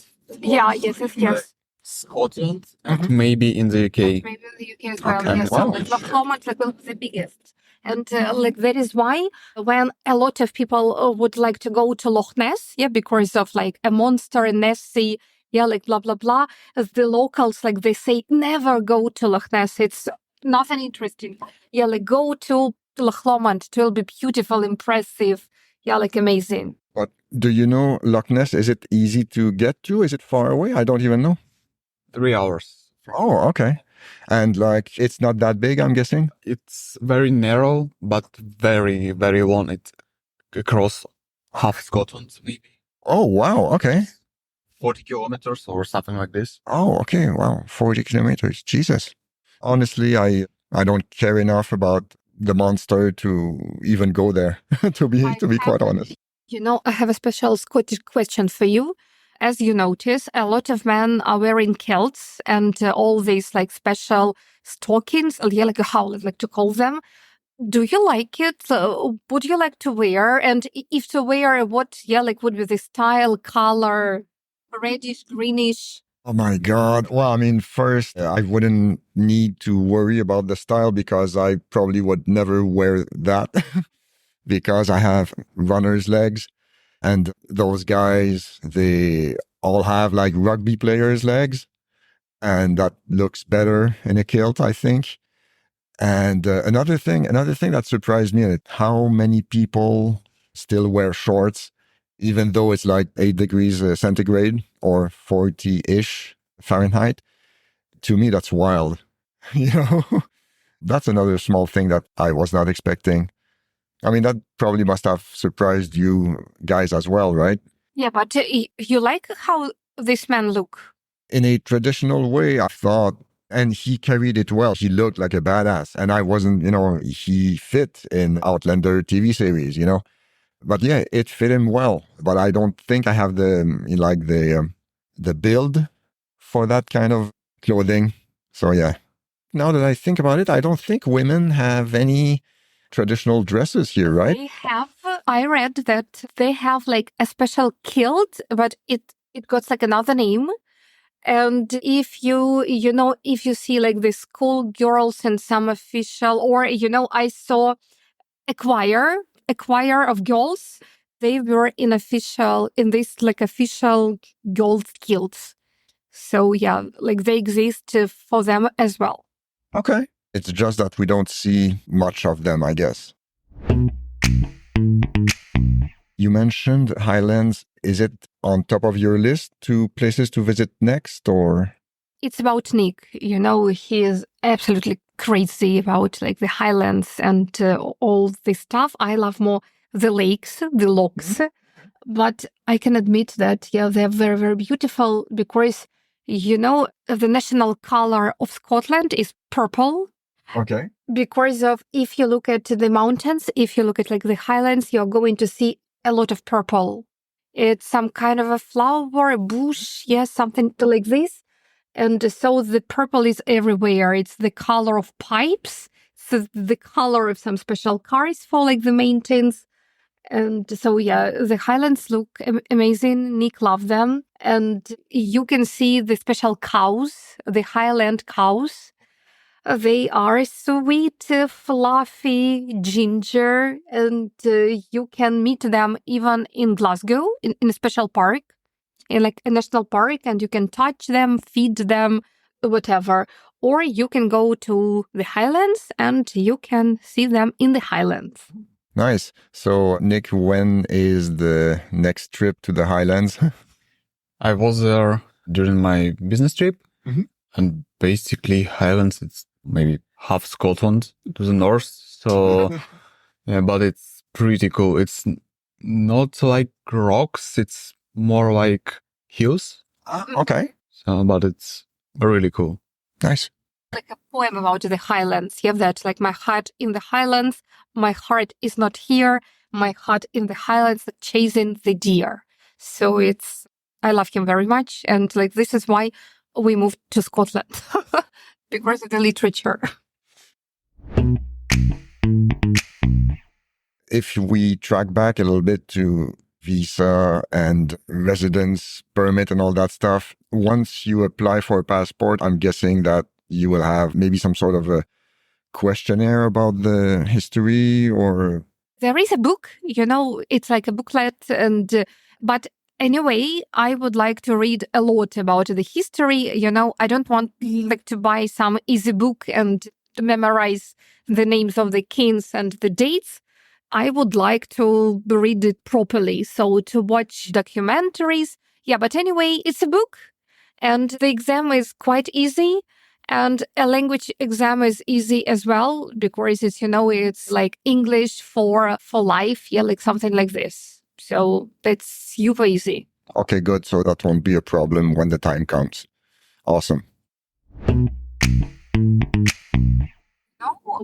Yeah, yes. Scotland and maybe in the UK. Maybe in the UK as well. Okay, Yes, wow. so Oklahoma will be the biggest. And like that is why when a lot of people would like to go to Loch Ness, because of like a monster in Nessie, like blah, blah, blah, the locals, like they say, never go to Loch Ness. It's nothing interesting. Like go to Loch Lomond. It will be beautiful, impressive, like amazing. But do you know Loch Ness? Is it easy to get to? Is it far away? I don't even know. 3 hours. Oh, okay. And like, it's not that big, I'm guessing? It's very narrow, but very, very long. It across half Scotland, maybe Oh, wow. Okay. 40 kilometers or something like this. Oh, okay. Wow. 40 kilometers. Jesus. Honestly, I don't care enough about the monster to even go there, to be quite honest. I have a special Scottish question for you. As you notice, a lot of men are wearing kilts and all these like special stockings, like how I like to call them. Do you like it? Would you like to wear? And if to wear, what, would be the style, color, reddish, greenish? Oh my God. Well, I mean, first, I wouldn't need to worry about the style because I probably would never wear that because I have runner's legs. And those guys, they all have like rugby players' legs. And that looks better in a kilt, I think. And another thing that surprised me is how many people still wear shorts, even though it's like 8 degrees centigrade or 40-ish Fahrenheit. To me, that's wild. That's another small thing that I was not expecting. I mean, that probably must have surprised you guys as well, right? Yeah, but you like how this man look? In a traditional way, I thought, and he carried it well. He looked like a badass. And I wasn't, he fit in Outlander TV series, But yeah, it fit him well. But I don't think I have the build for that kind of clothing. So yeah. Now that I think about it, I don't think women have any traditional dresses here, right? They have. I read that they have like a special kilt, but it got like another name. And if if you see like the school girls and some official, or I saw a choir of girls. They were in this like official girls kilts. So yeah, like they exist for them as well. Okay. It's just that we don't see much of them, I guess. You mentioned Highlands. Is it on top of your list to places to visit next, or? It's about Nick. He is absolutely crazy about like the Highlands and all this stuff. I love more the lakes, the lochs. But I can admit that, they're very, very beautiful because, the national color of Scotland is purple. Okay. Because of, if you look at the mountains, if you look at like the Highlands, you're going to see a lot of purple. It's some kind of a flower, a bush, something like this. And so the purple is everywhere. It's the color of pipes. So the color of some special cars for like the mountains. And so, the Highlands look amazing. Nick loved them. And you can see the special cows, the Highland cows. They are sweet, fluffy, ginger, and you can meet them even in Glasgow, in a special park, in like a national park, and you can touch them, feed them, whatever. Or you can go to the Highlands and you can see them in the Highlands. Nice. So, Nick, when is the next trip to the Highlands? I was there during my business trip. Mhm. And basically Highlands, it's maybe half Scotland to the north. So, yeah, but it's pretty cool. It's not like rocks. It's more like hills. Okay, So, but it's really cool. nice. Like a poem about the Highlands. You have that, like my heart in the Highlands, my heart is not here, my heart in the Highlands, like chasing the deer. So I love him very much. And like, this is why we moved to Scotland because of the literature. If we track back a little bit to visa and residence permit and all that stuff, once you apply for a passport, I'm guessing that you will have maybe some sort of a questionnaire about the history or... There is a book, it's like a booklet but anyway, I would like to read a lot about the history. I don't want like to buy some easy book and to memorize the names of the kings and the dates. I would like to read it properly. So to watch documentaries. Yeah, but anyway, it's a book and the exam is quite easy. And a language exam is easy as well because it's like English for life. Yeah, like something like this. So that's super easy. Okay, good. So that won't be a problem when the time comes. Awesome.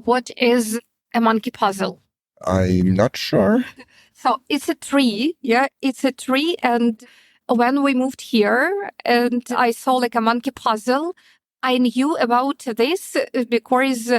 What is a monkey puzzle? I'm not sure. So it's a tree. Yeah, it's a tree. And when we moved here and I saw like a monkey puzzle, I knew about this because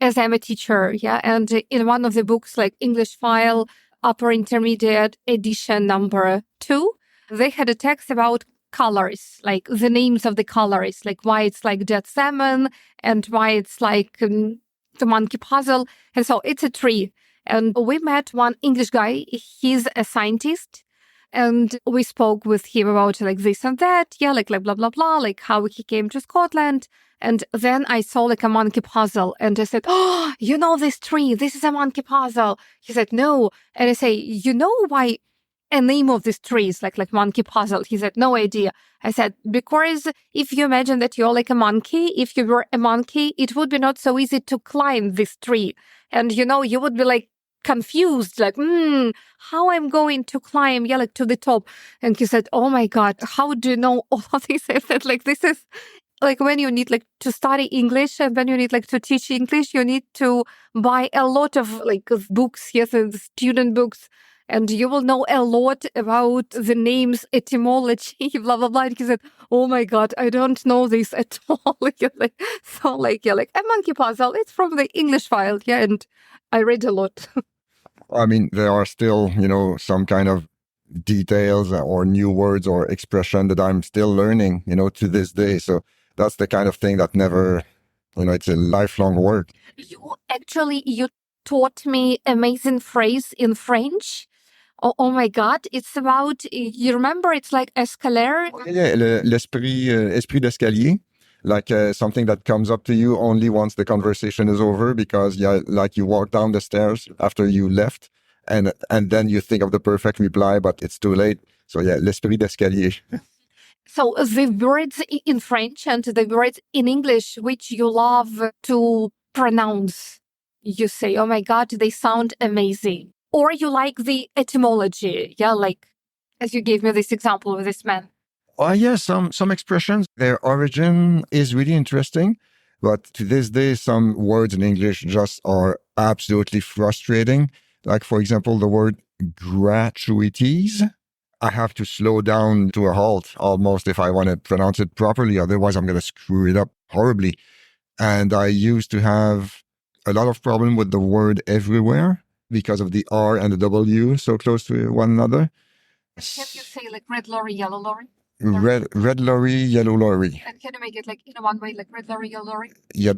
as I'm a teacher, yeah, and in one of the books, like English File, Upper Intermediate Edition number 2, they had a text about colors, like the names of the colors, like why it's like dead salmon and why it's like the monkey puzzle. And so it's a tree. And we met one English guy, he's a scientist. And we spoke with him about like this and that, yeah, like blah, blah, blah, like how he came to Scotland. And then I saw like a monkey puzzle and I said, oh, this tree, this is a monkey puzzle. He said, no. And I say, you know why a name of this tree is like monkey puzzle? He said, no idea. I said, because if you imagine that you're like a monkey, if you were a monkey, it would be not so easy to climb this tree. And, you would be like, confused, like, how I'm going to climb, yeah, like to the top. And he said, oh my God, how do you know all of this? I said, like, this is like when you need like to study English and when you need like to teach English, you need to buy a lot of like books, yes, and student books. And you will know a lot about the names, etymology, blah, blah, blah. And he said, oh my God, I don't know this at all. Yeah, like a monkey puzzle. It's from the English File. Yeah. And I read a lot. I mean, there are still, some kind of details or new words or expression that I'm still learning, to this day. So that's the kind of thing that never, it's a lifelong work. You taught me amazing phrase in French. Oh my God, it's about, you remember, it's like escalaire? Yeah, esprit d'escalier. Like something that comes up to you only once the conversation is over because like you walk down the stairs after you left and then you think of the perfect reply, but it's too late. So yeah, l'esprit d'escalier. So the words in French and the words in English, which you love to pronounce, you say, oh my God, they sound amazing. Or you like the etymology. Yeah, like as you gave me this example with this man. Yeah, some expressions, their origin is really interesting. But to this day, some words in English just are absolutely frustrating. Like, for example, the word gratuities. I have to slow down to a halt almost if I want to pronounce it properly. Otherwise, I'm going to screw it up horribly. And I used to have a lot of problem with the word everywhere because of the R and the W so close to one another. Can you say like red lorry, yellow lorry? Red lorry, yellow lorry. And can you make it like in one way, like red lorry, yellow lorry? Yeah,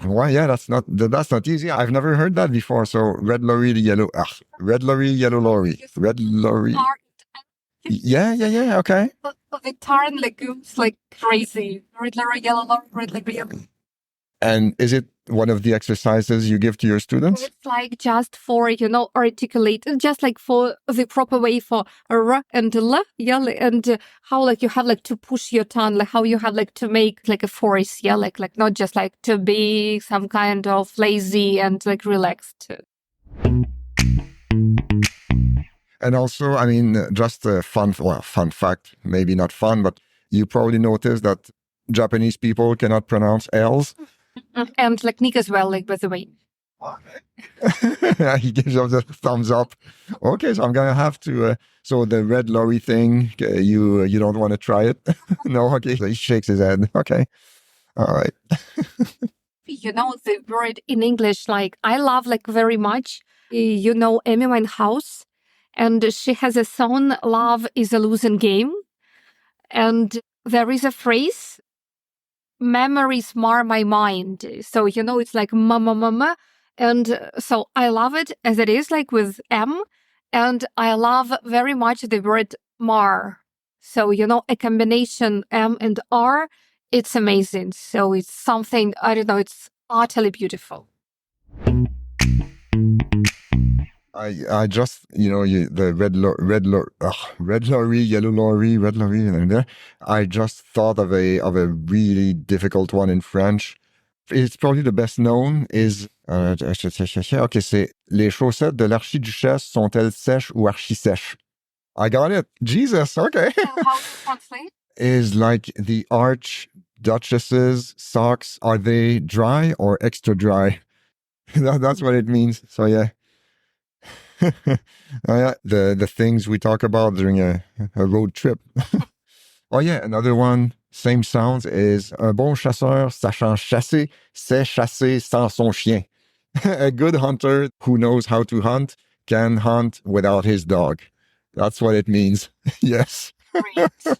why? Yeah, that's not easy. I've never heard that before. So red lorry, red lorry, yellow lorry, red lorry. Yeah. Okay. The turn like goes like crazy. Red lorry, yellow lorry, red lorry, yellow. And is it one of the exercises you give to your students? It's like just for, articulate, just like for the proper way for R and L, yeah, and how like you have like to push your tongue, like how you have like to make like a force, yeah, like not just like to be some kind of lazy and like relaxed. And also, I mean, just a fun fact, maybe not fun, but you probably noticed that Japanese people cannot pronounce L's. And like Nick as well, like, by the way. He gives us a thumbs up. Okay, so I'm gonna have to. So the red lorry thing, you don't want to try it? No, okay. So he shakes his head. Okay, all right. You know the word in English, like I love like very much. You know Amy Winehouse, and she has a song "Love is a Losing Game," and there is a phrase, "Memories mar my mind." So you know it's like "mama mama," and so I love it as it is, like with M, and I love very much the word "mar." So you know a combination M and R. It's amazing. So it's something, I don't know, it's utterly beautiful. I just, the red lorry, yellow lorry, red lorry, and there. I just thought of a really difficult one in French. It's probably the best known is, okay, c'est les chaussettes de l'archiduchesse sont-elles sèches ou archi-sèches? I got it. Jesus, okay. How to translate? Is like the archduchess's socks, are they dry or extra dry? That's what it means. So yeah. The things we talk about during a road trip. Oh yeah, another one, same sounds, is un bon chasseur sachant chasser, sait chasser sans son chien. A good hunter who knows how to hunt can hunt without his dog. That's what it means. Yes. Great.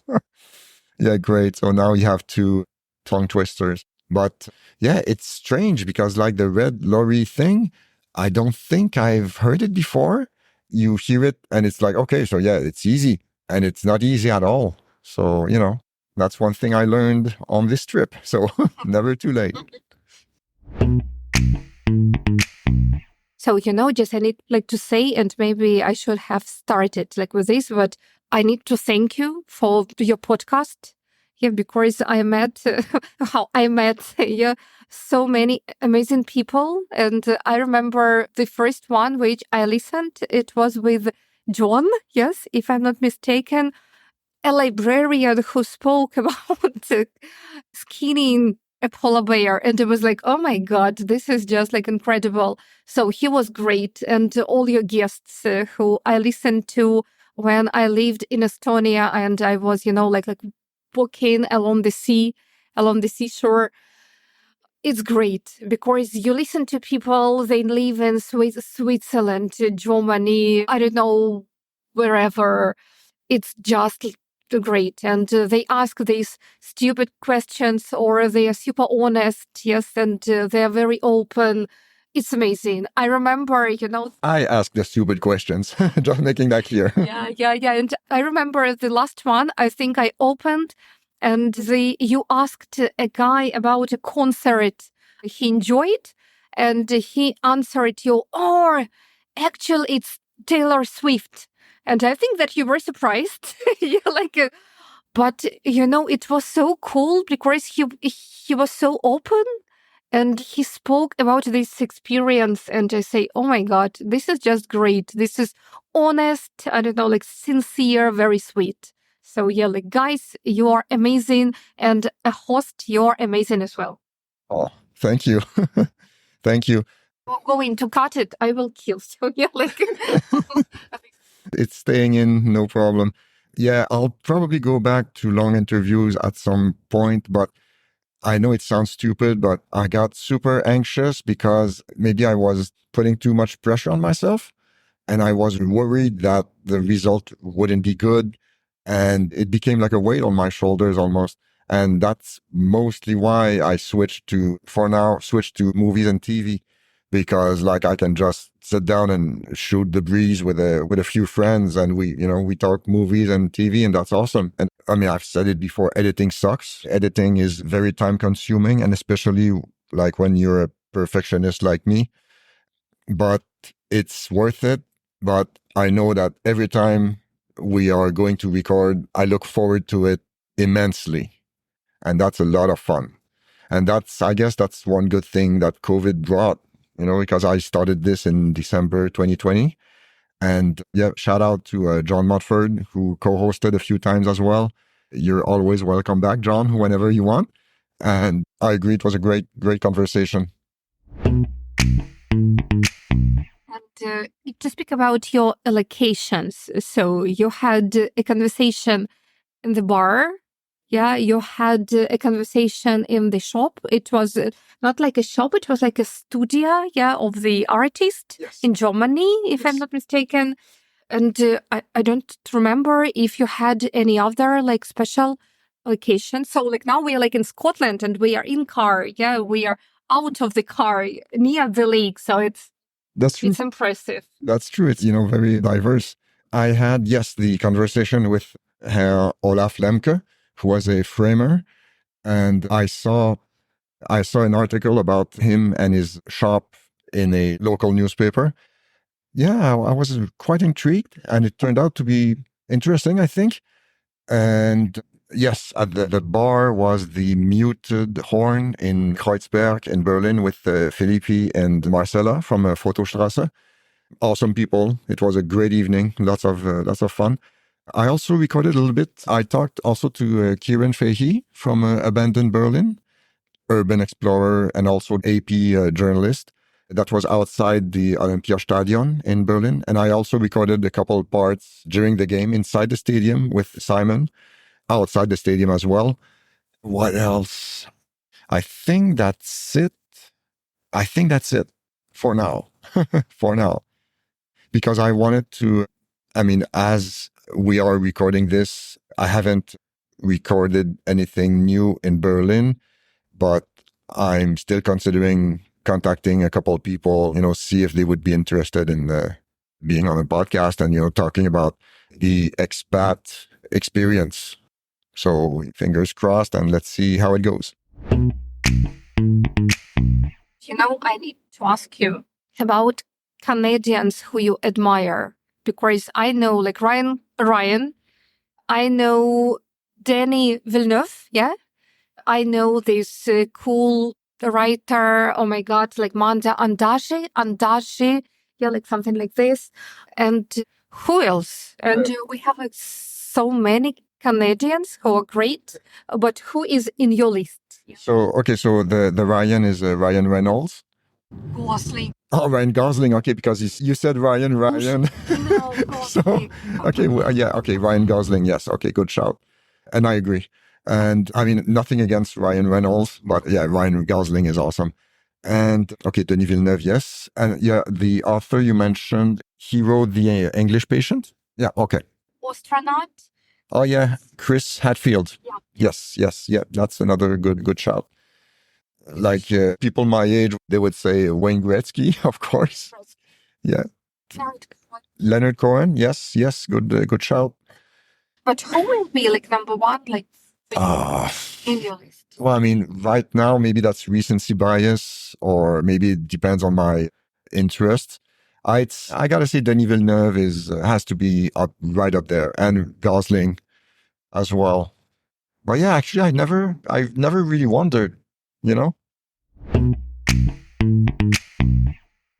Yeah, great. So now you have two tongue twisters. But yeah, it's strange because like the red lorry thing, I don't think I've heard it before. You hear it and it's like, okay, so yeah, it's easy. And it's not easy at all. So, that's one thing I learned on this trip. So never too late. So, just I need like to say, and maybe I should have started like with this, but I need to thank you for your podcast. Yeah, because I met so many amazing people. And I remember the first one which I listened, it was with John, yes, if I'm not mistaken, a librarian who spoke about skinning a polar bear. And it was like, oh my God, this is just like incredible. So he was great. And all your guests who I listened to when I lived in Estonia and I was, like walking along the seashore. It's great because you listen to people, they live in Switzerland, Germany, I don't know, wherever. It's just great. And they ask these stupid questions or they are super honest, yes, and they are very open. It's amazing. I remember, I ask the stupid questions, just making that clear. Yeah. And I remember the last one, I think I opened and you asked a guy about a concert he enjoyed and he answered you, oh, actually it's Taylor Swift. And I think that you were surprised. But it was so cool because he was so open. And he spoke about this experience and I say, oh my God, this is just great. This is honest, I don't know, like sincere, very sweet. So yeah, like guys, you are amazing. And a host, you're amazing as well. Oh, thank you. Thank you. We're going to cut it. I will kill. So yeah, like... It's staying in, no problem. Yeah, I'll probably go back to long interviews at some point, but I know it sounds stupid, but I got super anxious because maybe I was putting too much pressure on myself and I was worried that the result wouldn't be good. And it became like a weight on my shoulders almost. And that's mostly why I switched to movies and TV, because like I can just sit down and shoot the breeze with a few friends and we talk movies and TV and that's awesome. And I mean, I've said it before, editing sucks. Editing is very time consuming and especially like when you're a perfectionist like me, but it's worth it. But I know that every time we are going to record, I look forward to it immensely. And that's a lot of fun. And I guess that's one good thing that COVID brought, because I started this in December 2020 And yeah, shout out to John Motford, who co-hosted a few times as well. You're always welcome back, John, whenever you want. And I agree, it was a great, great conversation. And to speak about your allocations, so you had a conversation in the bar. Yeah, you had a conversation in the shop. It was not like a shop, it was like a studio, yeah, of the artist in Germany, if I'm not mistaken. And I don't remember if you had any other like special location. So like now we are like in Scotland and we are in car. Yeah, we are out of the car near the lake. So That's true. it's impressive. That's true. It's, very diverse. I had, yes, the conversation with Herr Olaf Lemke, who was a framer. And I saw an article about him and his shop in a local newspaper. Yeah, I was quite intrigued, and it turned out to be interesting, I think. And yes, at the bar was the Muted Horn in Kreuzberg in Berlin with Felipe and Marcella from Fotostrasse. Awesome people. It was a great evening. Lots of fun. I also recorded a little bit. I talked also to Kieran Fahey from Abandoned Berlin, urban explorer and also AP journalist. That was outside the Olympiastadion in Berlin. And I also recorded a couple parts during the game inside the stadium with Simon, outside the stadium as well. What else? I think that's it. For now. For now. Because I wanted to, as we are recording this, I haven't recorded anything new in Berlin, but I'm still considering contacting a couple of people, see if they would be interested in being on a podcast and, talking about the expat experience. So fingers crossed, and let's see how it goes. I need to ask you about Canadians who you admire, because I know like Ryan, I know Denis Villeneuve, yeah? I know this cool writer, oh my God, like Manda Andaje, yeah, like something like this. And who else? And we have like so many Canadians who are great, but who is in your list? So the Ryan is Ryan Reynolds. Gosling. Oh, Ryan Gosling. Okay, because you said Ryan. No, So, Gosling. Ryan Gosling. Yes. Okay, good shout. And I agree. And nothing against Ryan Reynolds, but yeah, Ryan Gosling is awesome. And okay, Denis Villeneuve, yes. And yeah, the author you mentioned, he wrote The English Patient. Yeah, okay. Astronaut. Oh yeah, Chris Hadfield. Yeah. Yes. Yeah, that's another good shout. Like people my age, they would say Wayne Gretzky, of course. Yeah. Leonard Cohen, yes, good shout. But who will be like number one, like in your list? Well, right now maybe that's recency bias, or maybe it depends on my interest. I gotta say Denis Villeneuve has to be right up there, and Gosling as well. But yeah, actually, I've never really wondered,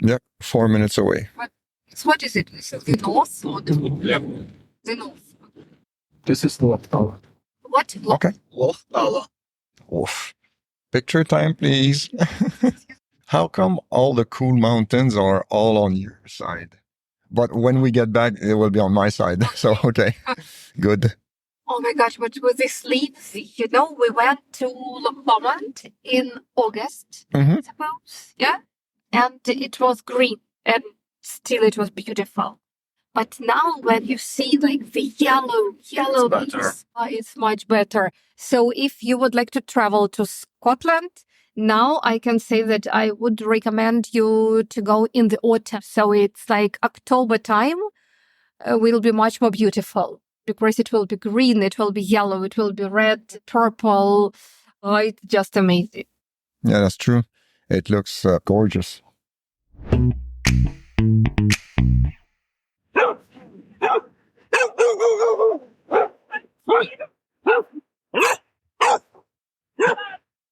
Yeah, 4 minutes away. So what is it? Is it the north or the north? This is Loch Tower. What? Okay. Loch Tower. Oof. Picture time, please. How come all the cool mountains are all on your side? But when we get back, it will be on my side. So, okay. Good. Oh my gosh, but with this leaves, we went to Lomond in August, I suppose, yeah? And it was green, and still it was beautiful. But now when you see like the yellow leaves, it's much better. So if you would like to travel to Scotland, now I can say that I would recommend you to go in the autumn. So it's like October time will be much more beautiful, because it will be green, it will be yellow, it will be red, purple. Oh, it's just amazing. Yeah, that's true. It looks gorgeous.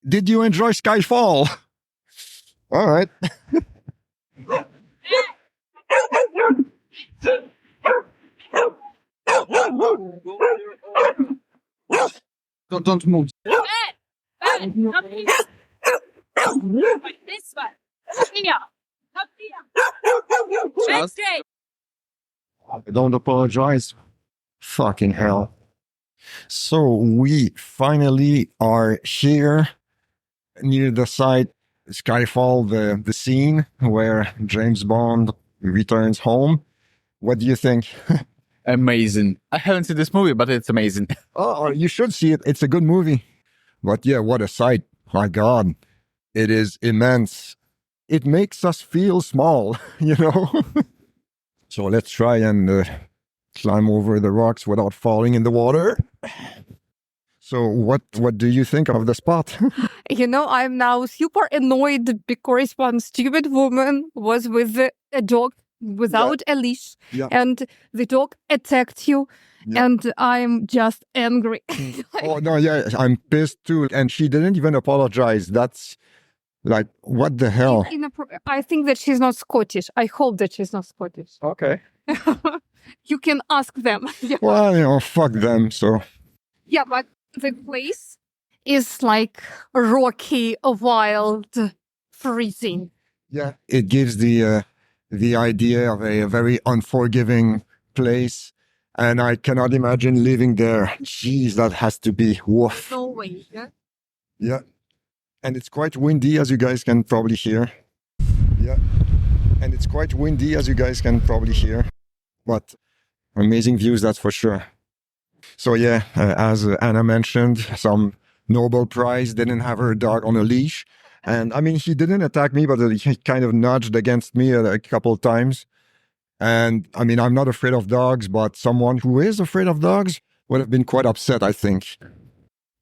Did you enjoy Skyfall? All right. Don't move. This one. Here. Up here. Just- Straight. Don't apologize. Fucking hell. So we finally are here near the site, Skyfall, the scene where James Bond returns home. What do you think? Amazing. I haven't seen this movie, but it's amazing. Oh, you should see it. It's a good movie. But yeah, what a sight. My God. It is immense. It makes us feel small, you know? So let's try and climb over the rocks without falling in the water. So what do you think of the spot? You know, I'm now super annoyed because one stupid woman was with a dog without a leash, Yeah. and the dog attacked you, Yeah. and I'm just angry. Oh, no, yeah, I'm pissed too. And she didn't even apologize. That's like, what the hell? I think that she's not Scottish. I hope that she's not Scottish. Okay. You can ask them. Yeah. Well, you know, fuck them. So, Yeah, but the place is like rocky, wild, freezing. yeah, it gives the idea of a very unforgiving place. And I cannot imagine living there. Jeez, that has to be woof. No way. Yeah. Yeah. And it's quite windy, as you guys can probably hear. Yeah. And it's quite windy, as you guys can probably hear. But amazing views, that's for sure. So yeah, as Anna mentioned, some Nobel Prize didn't have her dog on a leash. And I mean, he didn't attack me, but he kind of nudged against me a couple of times. And I mean, I'm not afraid of dogs, but someone who is afraid of dogs would have been quite upset, I think.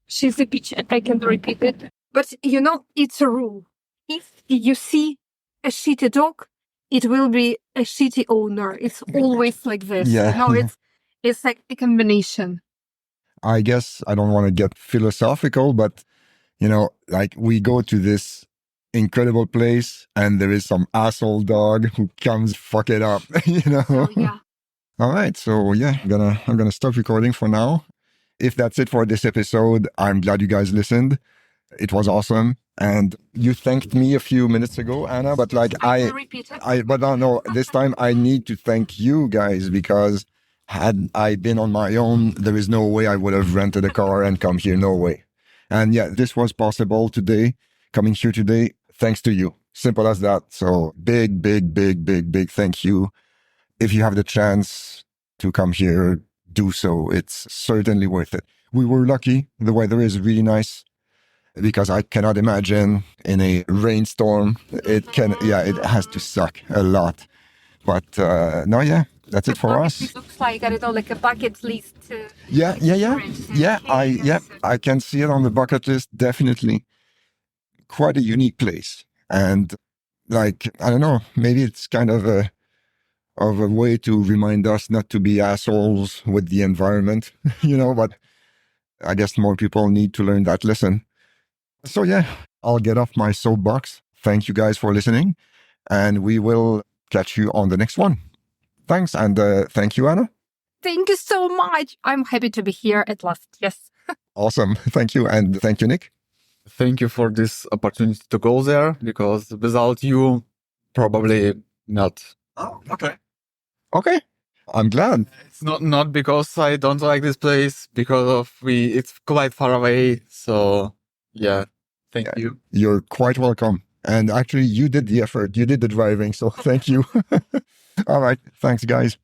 She's a bitch, and I can repeat it. But you know, it's a rule. If you see a shitty dog, it will be a shitty owner. It's always like this. Yeah. No, it's like a combination. I guess I don't want to get philosophical, but you know, like we go to this incredible place and there is some asshole dog who comes fuck it up, you know? So, yeah. All right. So yeah, I'm gonna stop recording for now. If that's it for this episode, I'm glad you guys listened. It was awesome. And you thanked me a few minutes ago, Anna, but like I can repeat it. but no, this time I need to thank you guys because had I been on my own, there is no way I would have rented a car and come here. No way. And yeah, this was possible today, coming here today, thanks to you. Simple as that. So big thank you. If you have the chance to come here, do so. It's certainly worth it. We were lucky. The weather is really nice. Because I cannot imagine in a rainstorm, it has to suck a lot. But no, yeah, that's it for us. It looks like, I don't know, like a bucket list. Yeah. I can see it on the bucket list, definitely. Quite a unique place. And like, I don't know, maybe it's kind of a way to remind us not to be assholes with the environment, you know, but I guess more people need to learn that lesson. So yeah, I'll get off my soapbox. Thank you guys for listening, and we will catch you on the next one. Thanks, and thank you, Anna. Thank you so much. I'm happy to be here at last. Yes. Awesome. Thank you, and thank you, Nick. Thank you for this opportunity to go there, because without you, probably not. Oh, okay. Okay. I'm glad. It's not because I don't like this place, because it's quite far away. So yeah, thank you. You're quite welcome. And actually, you did the effort. You did the driving. So thank you. All right. Thanks, guys.